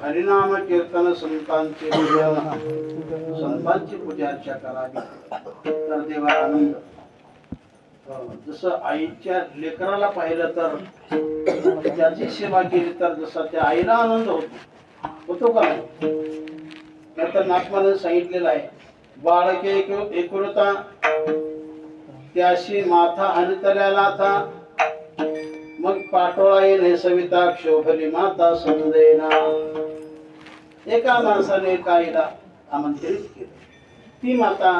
A: हरिनाम कीर्तन संतांची पूजा अर्चा करावी तर देवा आनंद. जसं आईच्या लेकराला पाहिलं तर त्याची सेवा केली तर जसा त्या आईला आनंद होतो का नाही? नंतर नाथमाने सांगितलेलं आहे, बाळके एकुरता त्याशी माथा हनितल्याला था, मग पाटोळा येणे सविता क्षोभली माता समजेना. एका माणसाने एका आईला आमंत्रित केलं. ती माता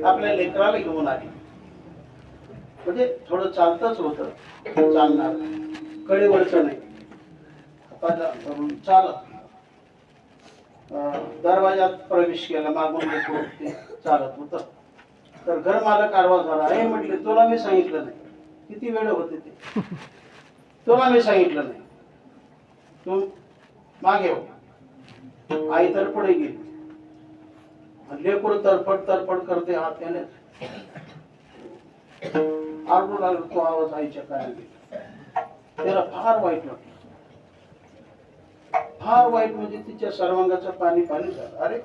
A: आपल्या लेकराला घेऊन आली. म्हणजे थोडं चालतच होतं, चालणार कडेवरचं नाही, चालत दरवाजात प्रवेश केला. मागून ते चालत होत. तर घर मालक आडवा झाला. हे म्हटले, तुला मी सांगितलं नाही. किती वेळ होते ते, तुला मी सांगितलं नाही, तू मागे हो. आई तर पुढे गेली. लेकरू तरफड करते हात त्याने आरडून आलो. तो आवाज आईच्या कानात गेला. त्याला फार वाईट वाटलं. फार वाईट म्हणजे तिच्या सर्वांगाचं पाणी झालं. अरे,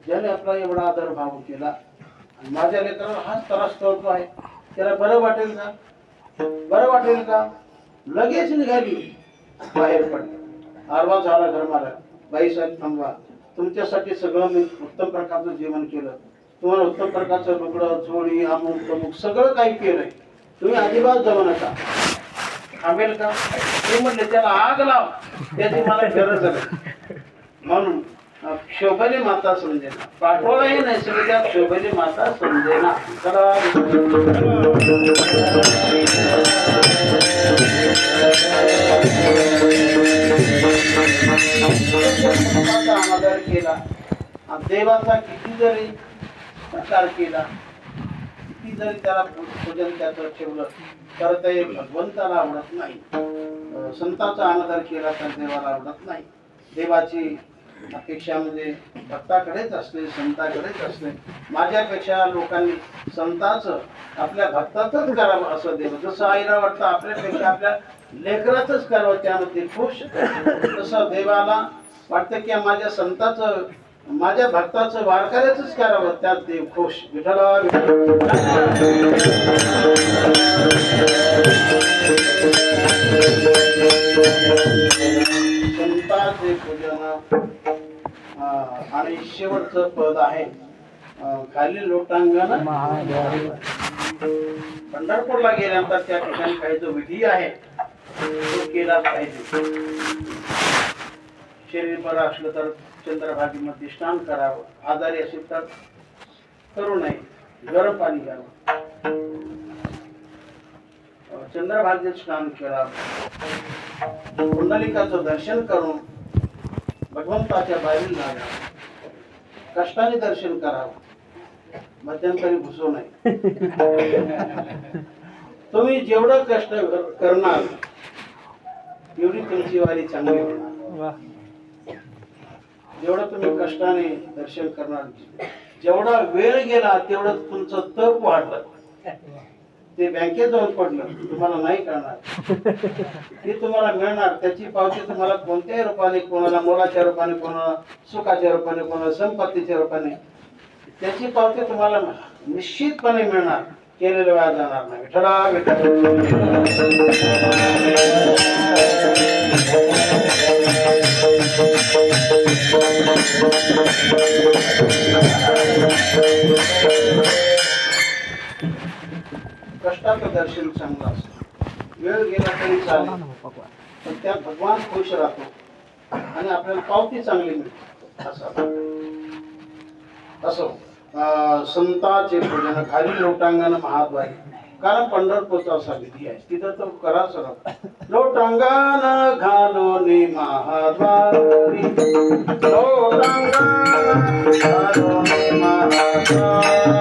A: ज्याने आपला एवढा आदर भाव केला आणि माझ्या लेकराला हाच त्रास करतो आहे, त्याला बरं वाटेल का? बरं वाटेल का? लगेच निघाली, बाहेर पडली. आरवा झाला घर मालक. बाई साहेब थांबवा, तुमच्यासाठी सगळं मी उत्तम प्रकारचं जेवण केलं, तुम्हाला उत्तम प्रकारचं लुगडं झोळी अमुक तमुक सगळं काही केलंय, तुम्ही अजिबात जाऊ नका. थांबेल का? ते म्हणले, त्याला आग लाव, त्याची मला गरज नाही. म्हणून शोभली माता समजेना. पाठवलाही नाही सगळं त्या शोभली माता समजेना. आदर केला, देवाचा किती जरी प्रचार केला, किती जरी त्याला पूजन त्याचं ठेवलं तर ते भगवंताला आवडत नाही. संतांचा अनादर केला तर देवाला आवडत नाही. देवाची अपेक्षा म्हणजे भक्ताकडेच असते, संताकडेच असते. माझ्यापेक्षा लोकांनी संतांचं आपल्या भक्ताचंच करावं असं देव. जसं आईला वाटतं आपल्यापेक्षा आपल्या लेकराचंच करावं, त्यामध्ये खुश, तसं देवाला वाटतं की माझ्या संताचं, माझ्या भक्ताचं, वारकऱ्याचंच करावं, त्यात देव खुश. विठ्ठला संतांचे पूजन आणि शेवटचं पद आहे खाली लोटांगण पंढरपूरला गेल्यानंतर त्या ठिकाणी काही जो विधी आहे तो केला पाहिजे. शरीर बरं असलं तर चंद्रभागेमध्ये स्नान करावं, आजारी असेल तर करू नये, गरम पाणी घ्यावं, चंद्रभागेत स्नान करावं, पुंडलिकाचं दर्शन करून भगवंताच्या बाहेर लागावं, कष्टाने दर्शन करावं, मध्यंतरी घुसू नये. तुम्ही जेवढं कष्ट करणार एवढी तुमची वारी चांगली होणार. जेवढं तुम्ही कष्टाने दर्शन करणार, जेवढा वेळ गेला तेवढं तुमचं तप वाढलं. ते बँकेत जाऊन पडलं तुम्हाला नाही कळणार, ते तुम्हाला मिळणार. त्याची पावती तुम्हाला कोणत्याही रूपाने, कोणाला मोलाच्या रूपाने, कोणाला सुखाच्या रूपाने, कोणाला संपत्तीच्या रूपाने, त्याची पावती तुम्हाला निश्चितपणे मिळणार. केलेलं वेळा जाणार नाही. विठ्ठला कष्टाचं दर्शन चांगलं असतं. वेळ गेला तरी चालेल, पण त्यात भगवान खुश राहतो आणि आपल्याला पावती चांगली मिळते. असं संतांचे पूजन खाली लोटांगण महाद्वारी. कारण पंढरपूरचा असा विधी आहे, तिथं तो कराच लोटांगण घालून महाद्वारी, लोटांगण घालून महाद्वारी,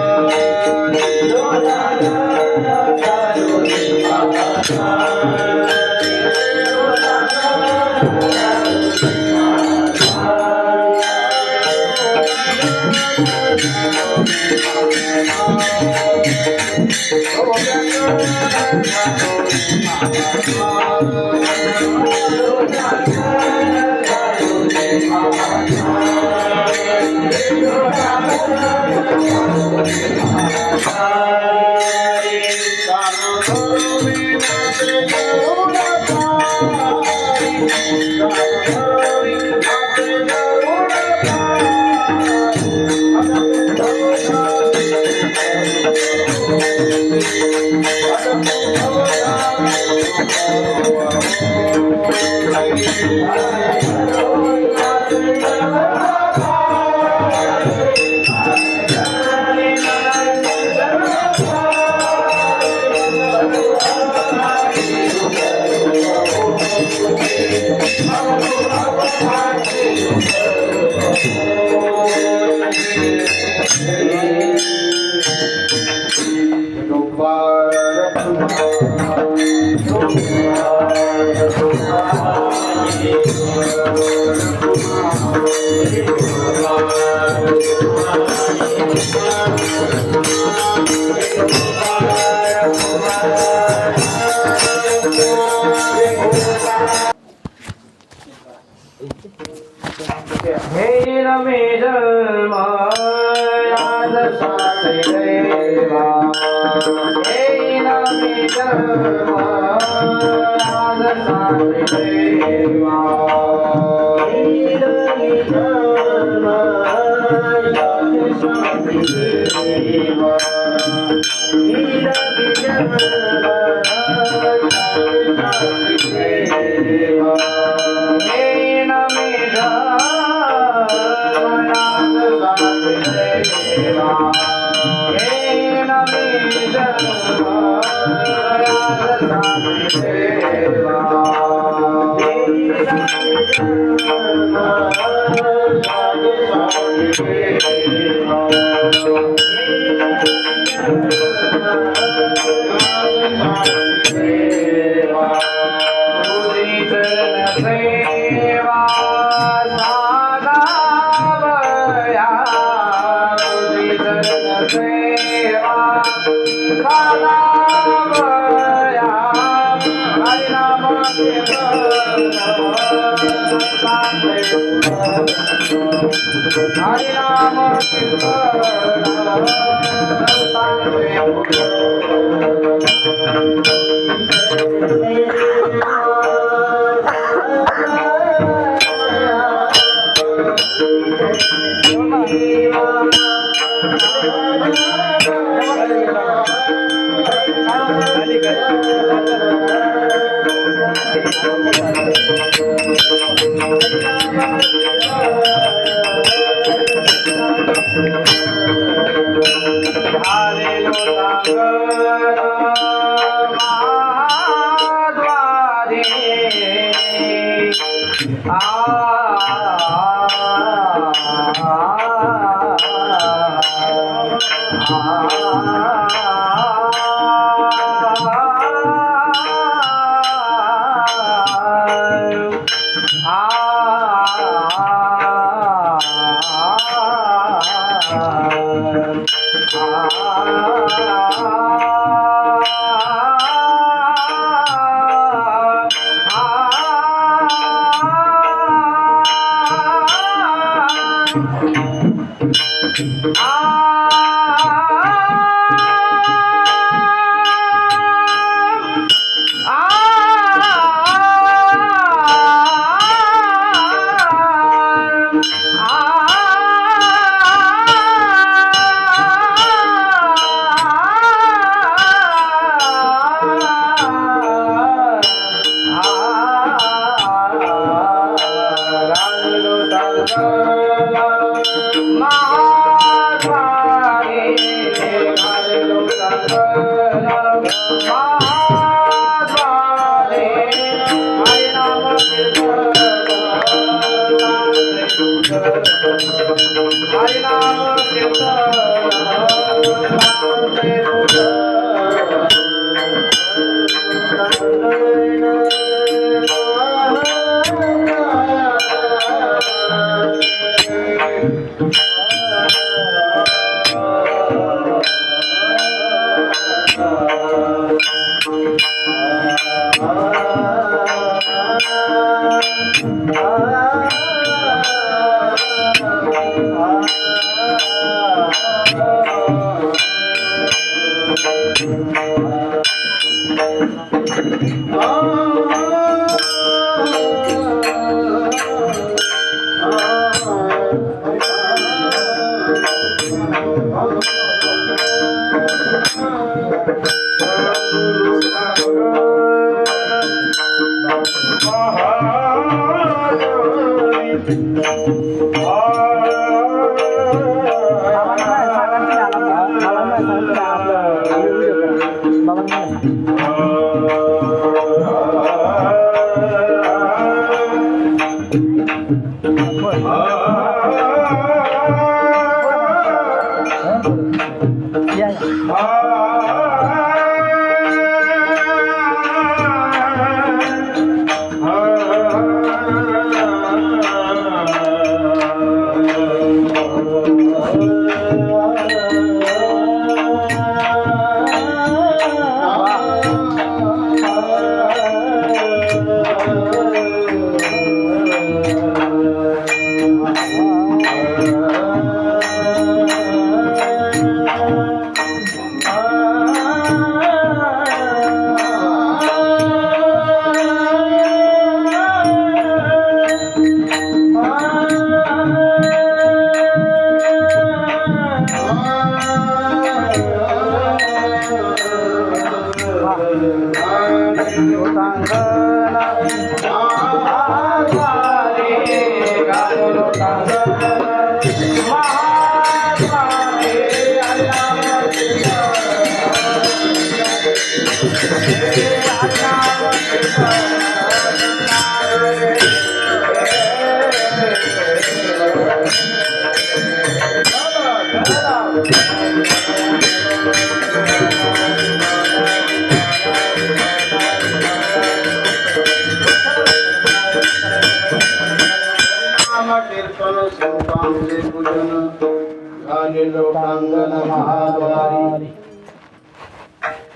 A: लोकांगण महाद्वारी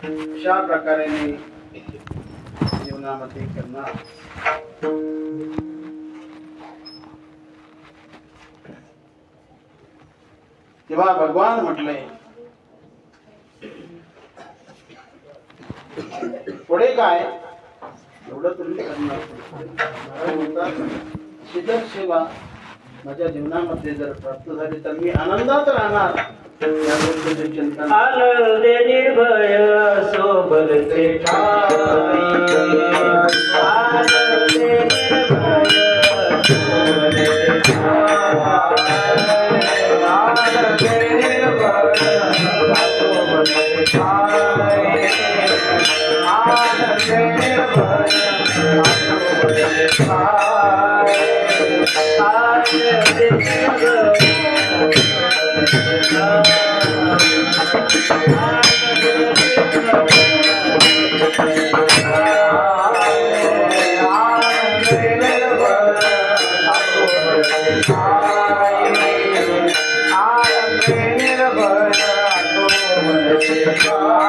A: अशा प्रकारे जीवनामध्ये करणार. तेव्हा भगवान म्हटले पुढे काय एवढं तुम्ही करणार. शीतल सेवा माझ्या जीवनामध्ये जर प्राप्त झाली तर मी आनंदात राहणार. या गोष्टीचे चिंतन
B: आनंदे निर्भय सोबलते ठाई आनंदे निर्भय सोबलते ठाई आनंदे निर्भय सोबलते ठाई आनंदे निर्भय सोबलते ठाई आनंदे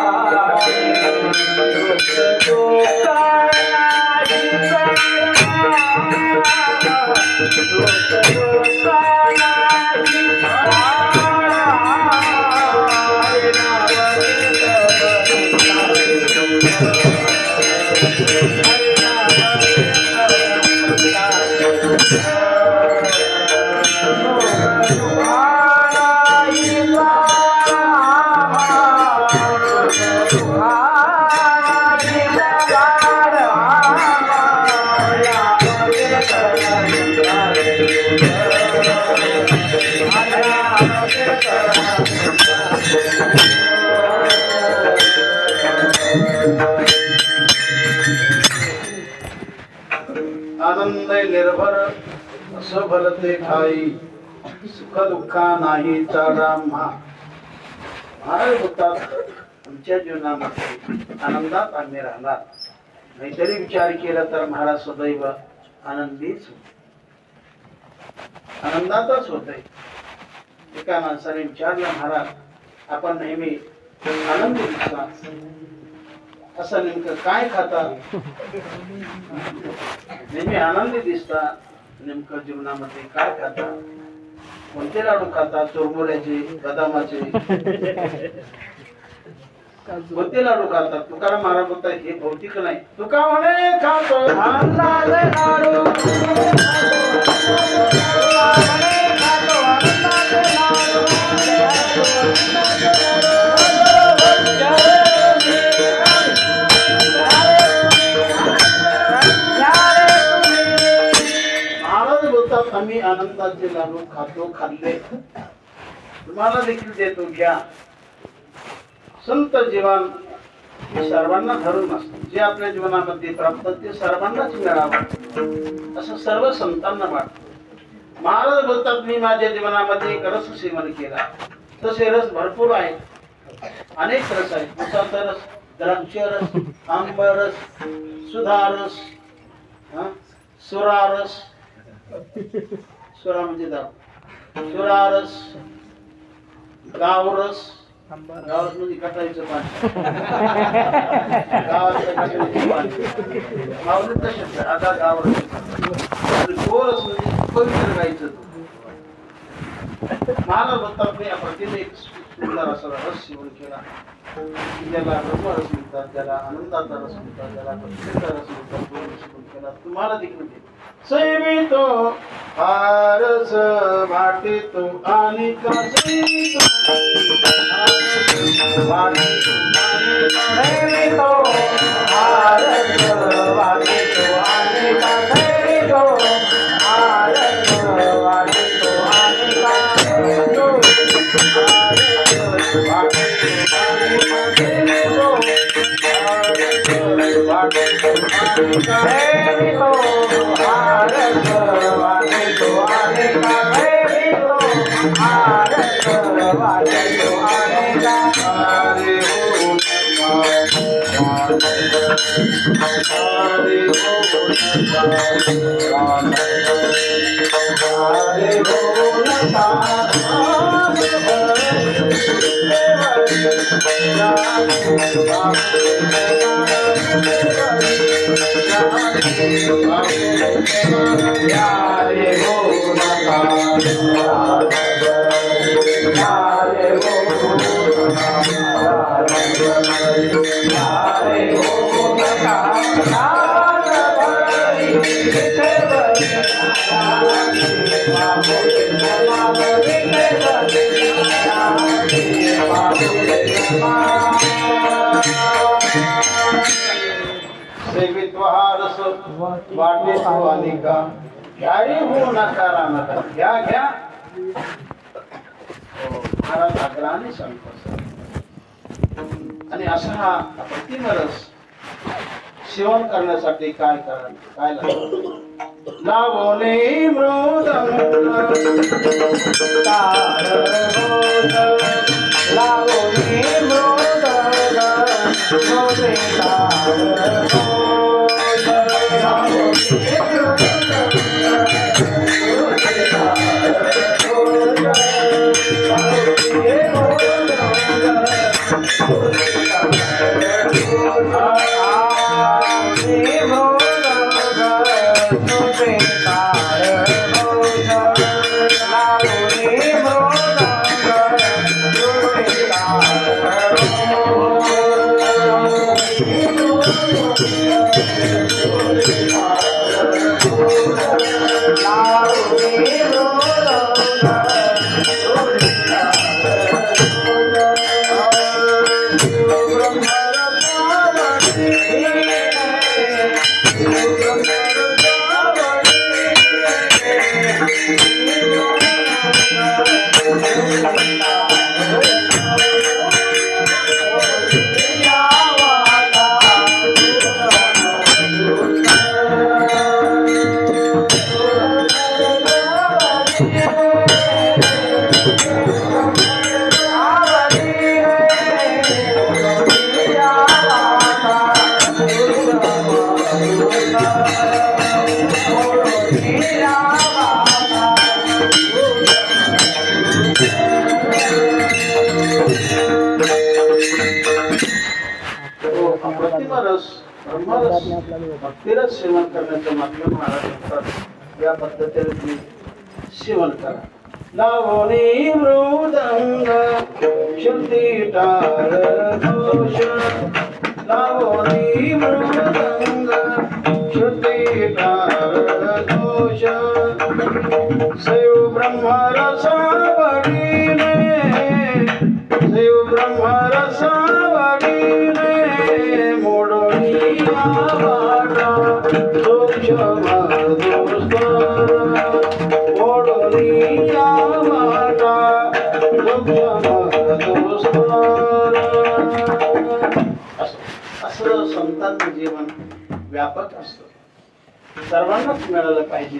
A: आनंद निर्भर असं भलते ठाई सुख दुःखा नाही रामा. महाराज होतात आमच्या जीवनामध्ये आनंदात आम्ही राहणार. नाहीतरी विचार केला तर महाराज सदैव आनंदीच आनंदातच होते. एका माणसाने विचारलं, महाराज आपण नेहमी आनंदी दिसता, असं नेमकं काय खाता? नेहमी आनंदी दिसता, नेमकं जीवनामध्ये काय खाता? कोणते लाडू खाता? चुरमुऱ्याचे, बदामाचे, कोणते लाडू खातात? तुकाराम महाराज बोलतात हे भौतिक नाही. तुका म्हणे खातो आनंदाचे लाडू, आम्ही आनंदाचे लाडू खातो, खाल्ले, तुम्हाला देखील देतो, घ्या. संत जीवन हे सर्वांना धरून असतं. जे आपल्या जीवनामध्ये प्राप्त ते सर्वांनाच मिळावं असं सर्व संतांना वाटतं. महाराज बोलतात मी माझ्या जीवनामध्ये एक रस सेवन केला. तसे रस भरपूर आहेत, अनेक रस आहेत. उसाचा रस, द्राक्ष रस, आंबा रस, सुधा रस, सुरा रस, सुरा म्हणजे दारू, सुरा रस, गावरस, गावरस म्हणजे कटाईचं पाणी, गावाचं कटाईचं पाणी, माऊलीचा शब्द आता गावरस. गोरस म्हणजे पवित्र गायचं. मला बोलतात मी प्रतिने एक सुंदर असा रस सेवन केला. ज्याला ब्रह्मरस म्हणतात, ज्याला आनंदाचा रस म्हणतात, ज्याला भक्तीचा रस म्हणतात, तो रस सेवन केला. तुम्हाला देखील सेवितो आरस वाटितो आणि सेवितो आरस वाटितो आणि सेवितो आरस वाटितो सेवित्वहारस वाटे तो अनिका घ्याही हो नकारा नका घ्या घ्या महाराज आग्रहाने सांगतो. आणि असा हा प्रतिमरस सेवन करण्यासाठी काय कराल काय लागतं. लावणे मृदंग तारबोध लावणे मृदंग मोरे तारबोध लावणे प्रतिमरस ब्रह्मरस भक्तिरस सेवन करण्याचं माध्यम महाराज म्हणतात. या पद्धतीने तुम्ही सेवन करा. लावणी मृदंग शुद्धी टाळ दोष लावणी मृदंग शुद्धी टाळ दोष शिव ब्रह्मरसावडीने शिव ब्रह्मरसावडीने मोडोनी आवाडा सूक्ष्म मोडोनी आवाडा सूक्ष्म असं संतांचं जीवन व्यापक असतं. सर्वांनाच मिळालं पाहिजे.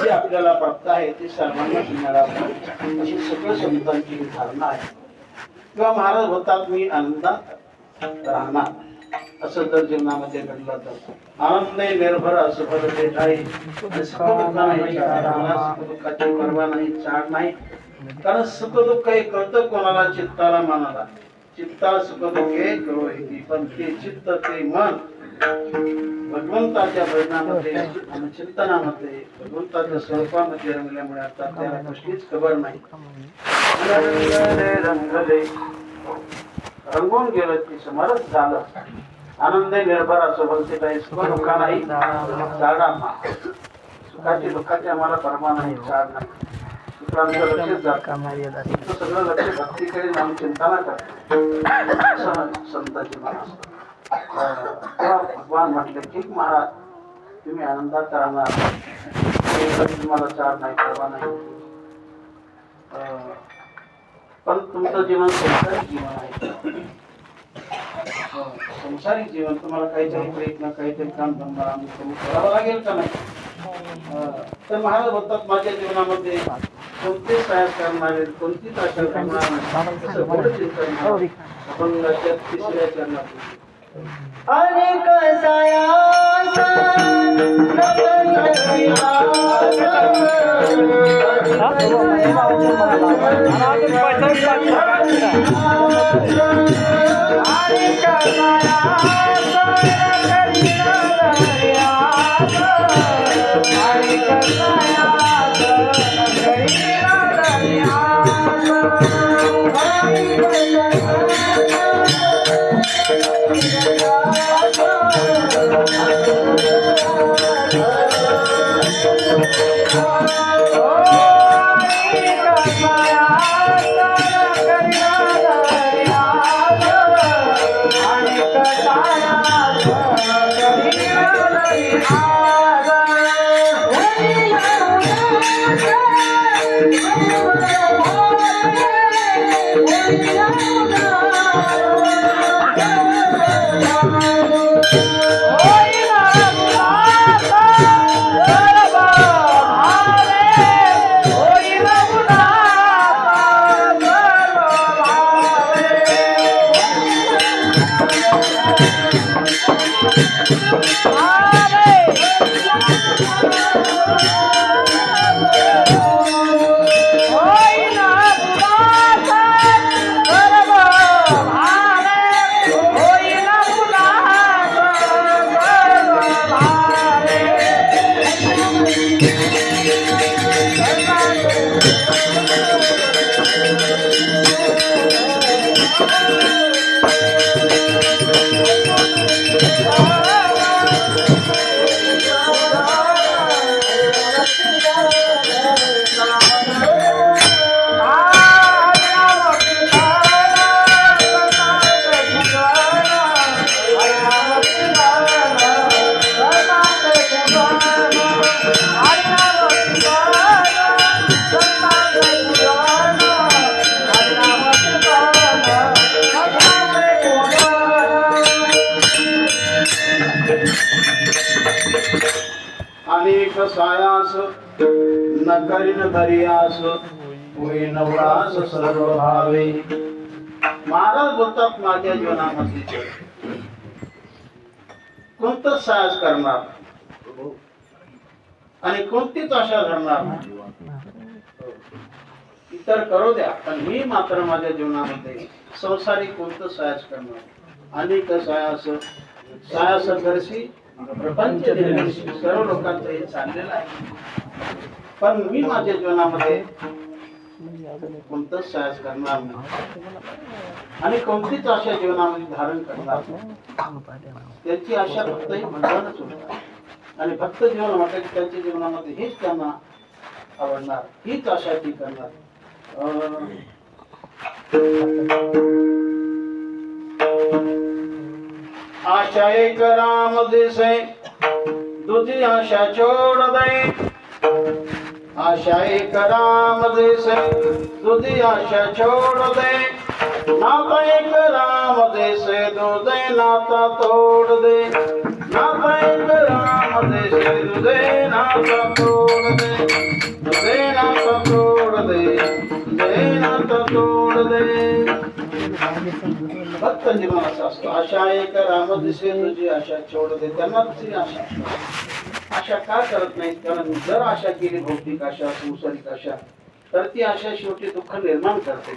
A: जे आपल्याला प्राप्त आहे ते सर्वांनाच मिळावं अशी सगळ्या संतांची धारणा आहे. किंवा महाराज होतात मी आनंदात राहणार असं जर जीवनामध्ये घडलं तर आनंद निर्भर असं भरले आहे. सुख दुःखाची पर्वा नाही चाड नाही. कारण सुख दुःख हे कळतं कोणाला चित्ताला मनाला. चित्ता सुख दुःख हे कळो पण ते चित्त ते मन भगवंताच्या भजनामध्ये आणि चिंतनामध्ये भगवंताच्या स्वरूपामध्ये रंगल्यामुळे आता त्याला कसलीच खबर नाही. रंगले रंगून गेलं की समरस झालं. आनंद निर्भर असं बोलते काही सुख दुःखा नाही चाडा सुखाची दुःखाची आम्हाला परमा नाही चाड नाही. शुक्रांचं लक्ष जात सगळं लक्ष भक्तीकडे जाऊन चिंतना करतो संतांची माणूस. तेव्हा भगवान म्हटले ठीक महाराज तुम्ही आनंदात राहणार तुम्हाला चार नाही परवा नाही. पण तुमचं जीवन संसारिक जीवन आहे. संसारिक जीवन तुम्हाला काहीतरी प्रयत्न काहीतरी काम धंदा करावं लागेल का नाही. तर महाराज बोलतात माझ्या जीवनामध्ये कोणते सहाय्य करणारे कोणतीच आशा करणार नाही. आपण तिसऱ्या चरणात
B: अनेक सयासा
A: अनेक सायास न करीन दरियास होई नवरास सर्व भावे. महाराज बोलतात माझ्या जीवनामध्ये कोणतं सायास करणार आणि कोणतीच आशा धरणार. इतर करू द्या पण मी मात्र माझ्या जीवनामध्ये संसारिक कोणतं सायास करणार. अनेक सायास सायास दर्शी प्रपंच निर्मिती सर्व लोकांचं हे चाललेलं आहे. पण मी माझ्या जीवनामध्ये कोणतंच सायास करणार नाही आणि कोणतीच आशा जीवनामध्ये धारण करणार नाही. त्यांची आशा फक्त भगवानच होती आणि भक्त जीवन म्हटलं की त्यांच्या जीवनामध्ये हेच त्यांना आवडणार, हीच आशा ती करणार. आशा एक राम दिसे तुझी आशा छोड़ दे. आशा एक राम दिसे तुझी आशा छोड़ दे. नाता एक राम दिसे तुझे नाता तोड़ दे. नाता एक राम दिसे तुझे नाता तोड़ दे. तुझे नाता तोड़ दे. तुझे नाता तोड़ दे. भक्त जीवनाचा असतो. आशा एक राम दिसे तुझी आशा छोड़ दे. त्यांना दुसरी आशा आशा का करत नाहीत. कारण जर आशा केली भौतिक आशा संसारिक आशा तर ती आशा शेवटी दुःख निर्माण करते.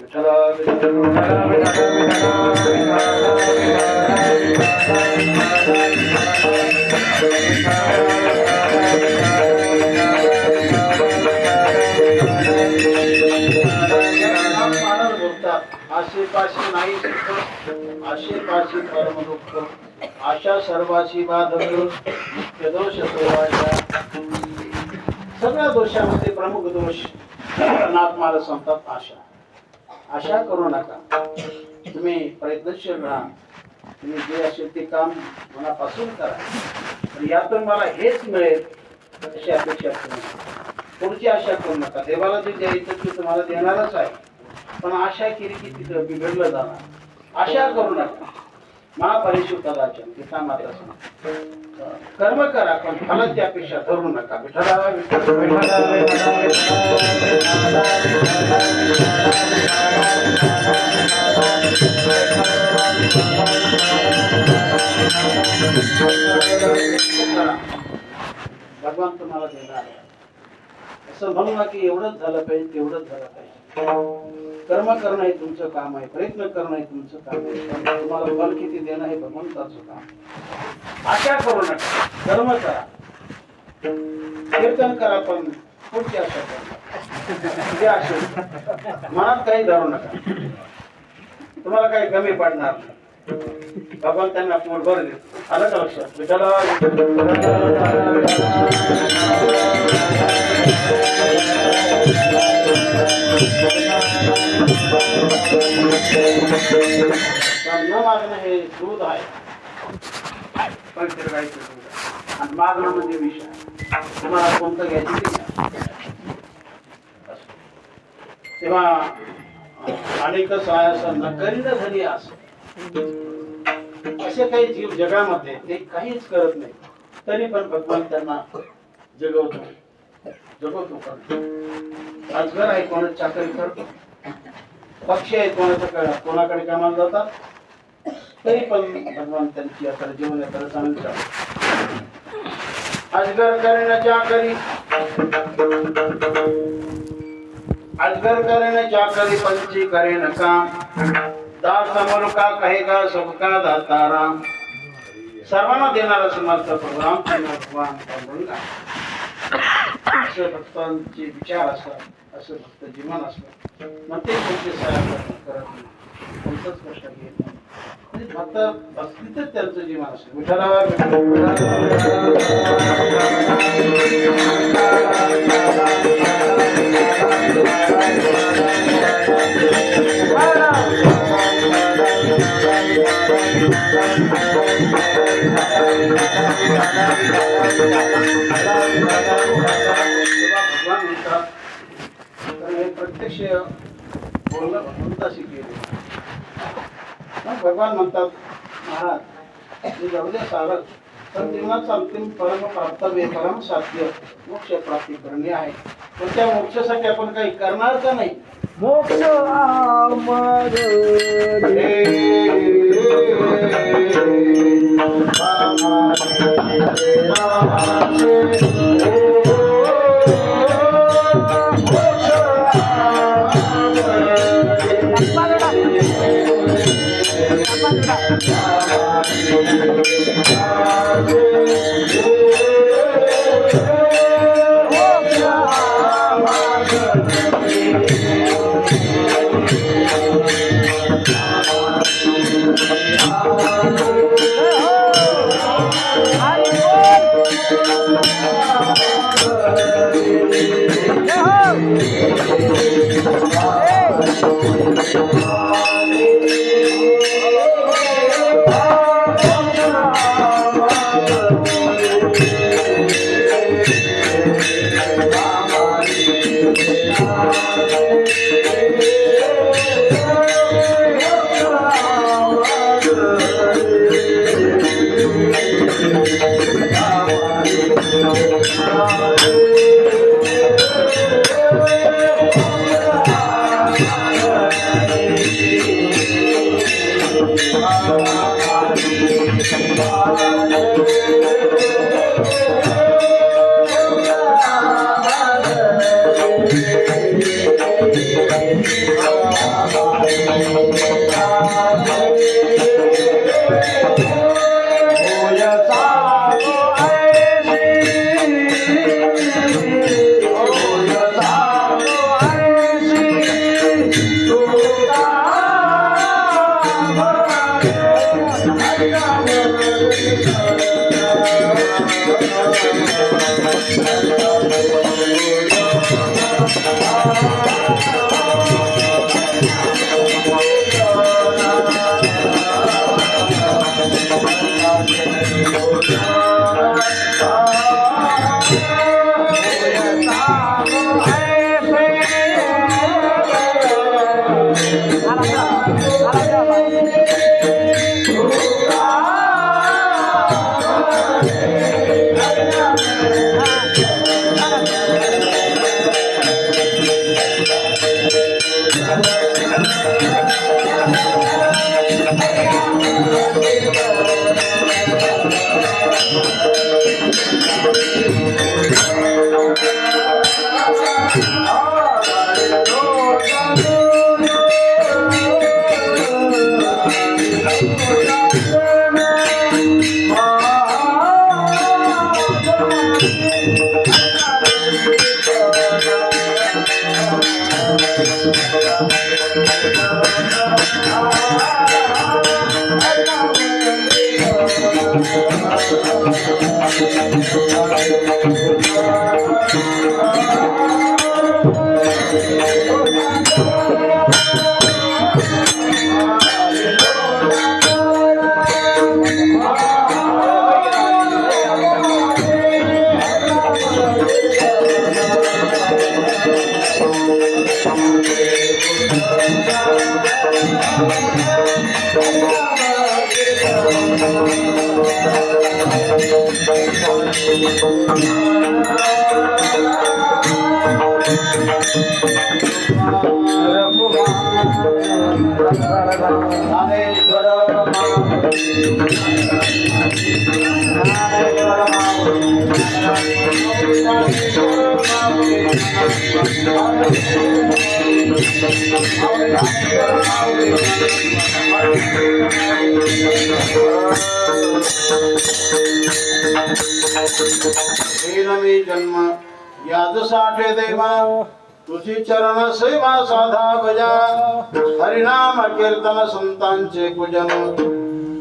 A: आशेपाशी नाही सुख आशेपाशी परम दुःख. आशा सर्वाशी बाधक दोष सगळ्या दोषामध्ये प्रमुख दोष नाथमाला सांगतात आशा. आशा करू नका. तुम्ही प्रयत्नशील राहा. तुम्ही जे असेल ते काम मनापासून करा. यातून मला हेच मिळेल अशी अपेक्षा करू नका. पुढची आशा करू नका. देवाला जे द्यायचं ते तुम्हाला देणारच आहे. पण आशा केली की तिथं बिघडलं जाणार. आशा करू नका. महापरिशु कदाचन पिता माता कर्म करा पण फलाची अपेक्षा धरू नका. भगवान तुम्हाला देणार आहे. असं म्हणू ना की एवढंच झालं पाहिजे तेवढंच झालं पाहिजे. कर्म करणं हे तुमचं काम आहे. प्रयत्न करणं हे तुमचं काम आहे. तुम्हाला फल किती देणं हे भगवंताचं काम. आशा करू नका. कर्म करा. कीर्तन करा पण पुढची आशा करा. आशा मनात काही धरू नका. तुम्हाला काही कमी पडणार नाही. भगवान त्यांना पोट भर देत. आलं का लक्षात. न मागणं हे दूध आहे. पवित्र गाईचं दूध आणि मागणं म्हणजे विष आहे. तुम्हाला कोणतं घ्यायचं ते घ्या. तेव्हा अनेक सायास न करीन धनी आस. असे काही जीव जगामध्ये ते काहीच करत नाही तरी पण भगवान त्यांना जगवतो. अजगर आहे कोणाची चाकरी करतो. पक्षी आहे कोणाकडे कामाला जातात तरी पण भगवान त्यांची यात्रा जीवन यात्रा चांगली चालते. अजगर करण्याच्या करी अजगर करेन चाकरी पंछी करेन काम दास समरुका कहेगा सबका दाता राम सर्वांना देणारा समर्थ प्रभू भगवान पांडुरंगा असं भक्तांचे विचार असतात असं भक्त जीवन असतं मग ते कोणते सारा करत नाही कोणतंच कष्ट घेत नाही भक्त भक्तीतच त्यांचं जीवन असतं विठ्ठलावर भगवान म्हणतात तर हे प्रत्यक्ष बोलणं भगवंताशी केले भगवान म्हणतात महाराज मी जाऊ द्या सारं पण जीवनाचं अंतिम परम प्राप्तव्य परम साध्य मोक्ष प्राप्ती करणे आहे पण त्या मोक्षासाठी आपण काही करणार का नाही
B: मोक्ष
A: Hare मी जन्म याद साठे देवा तुझी चरण सेवा साधा बजा हरिनाम कीर्तन संतांचे पूजन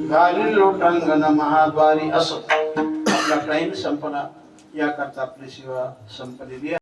A: घाली लोटांगण महाद्वारी असं आपला टाइम संपला याकरता आपली सेवा संपलेली आहे.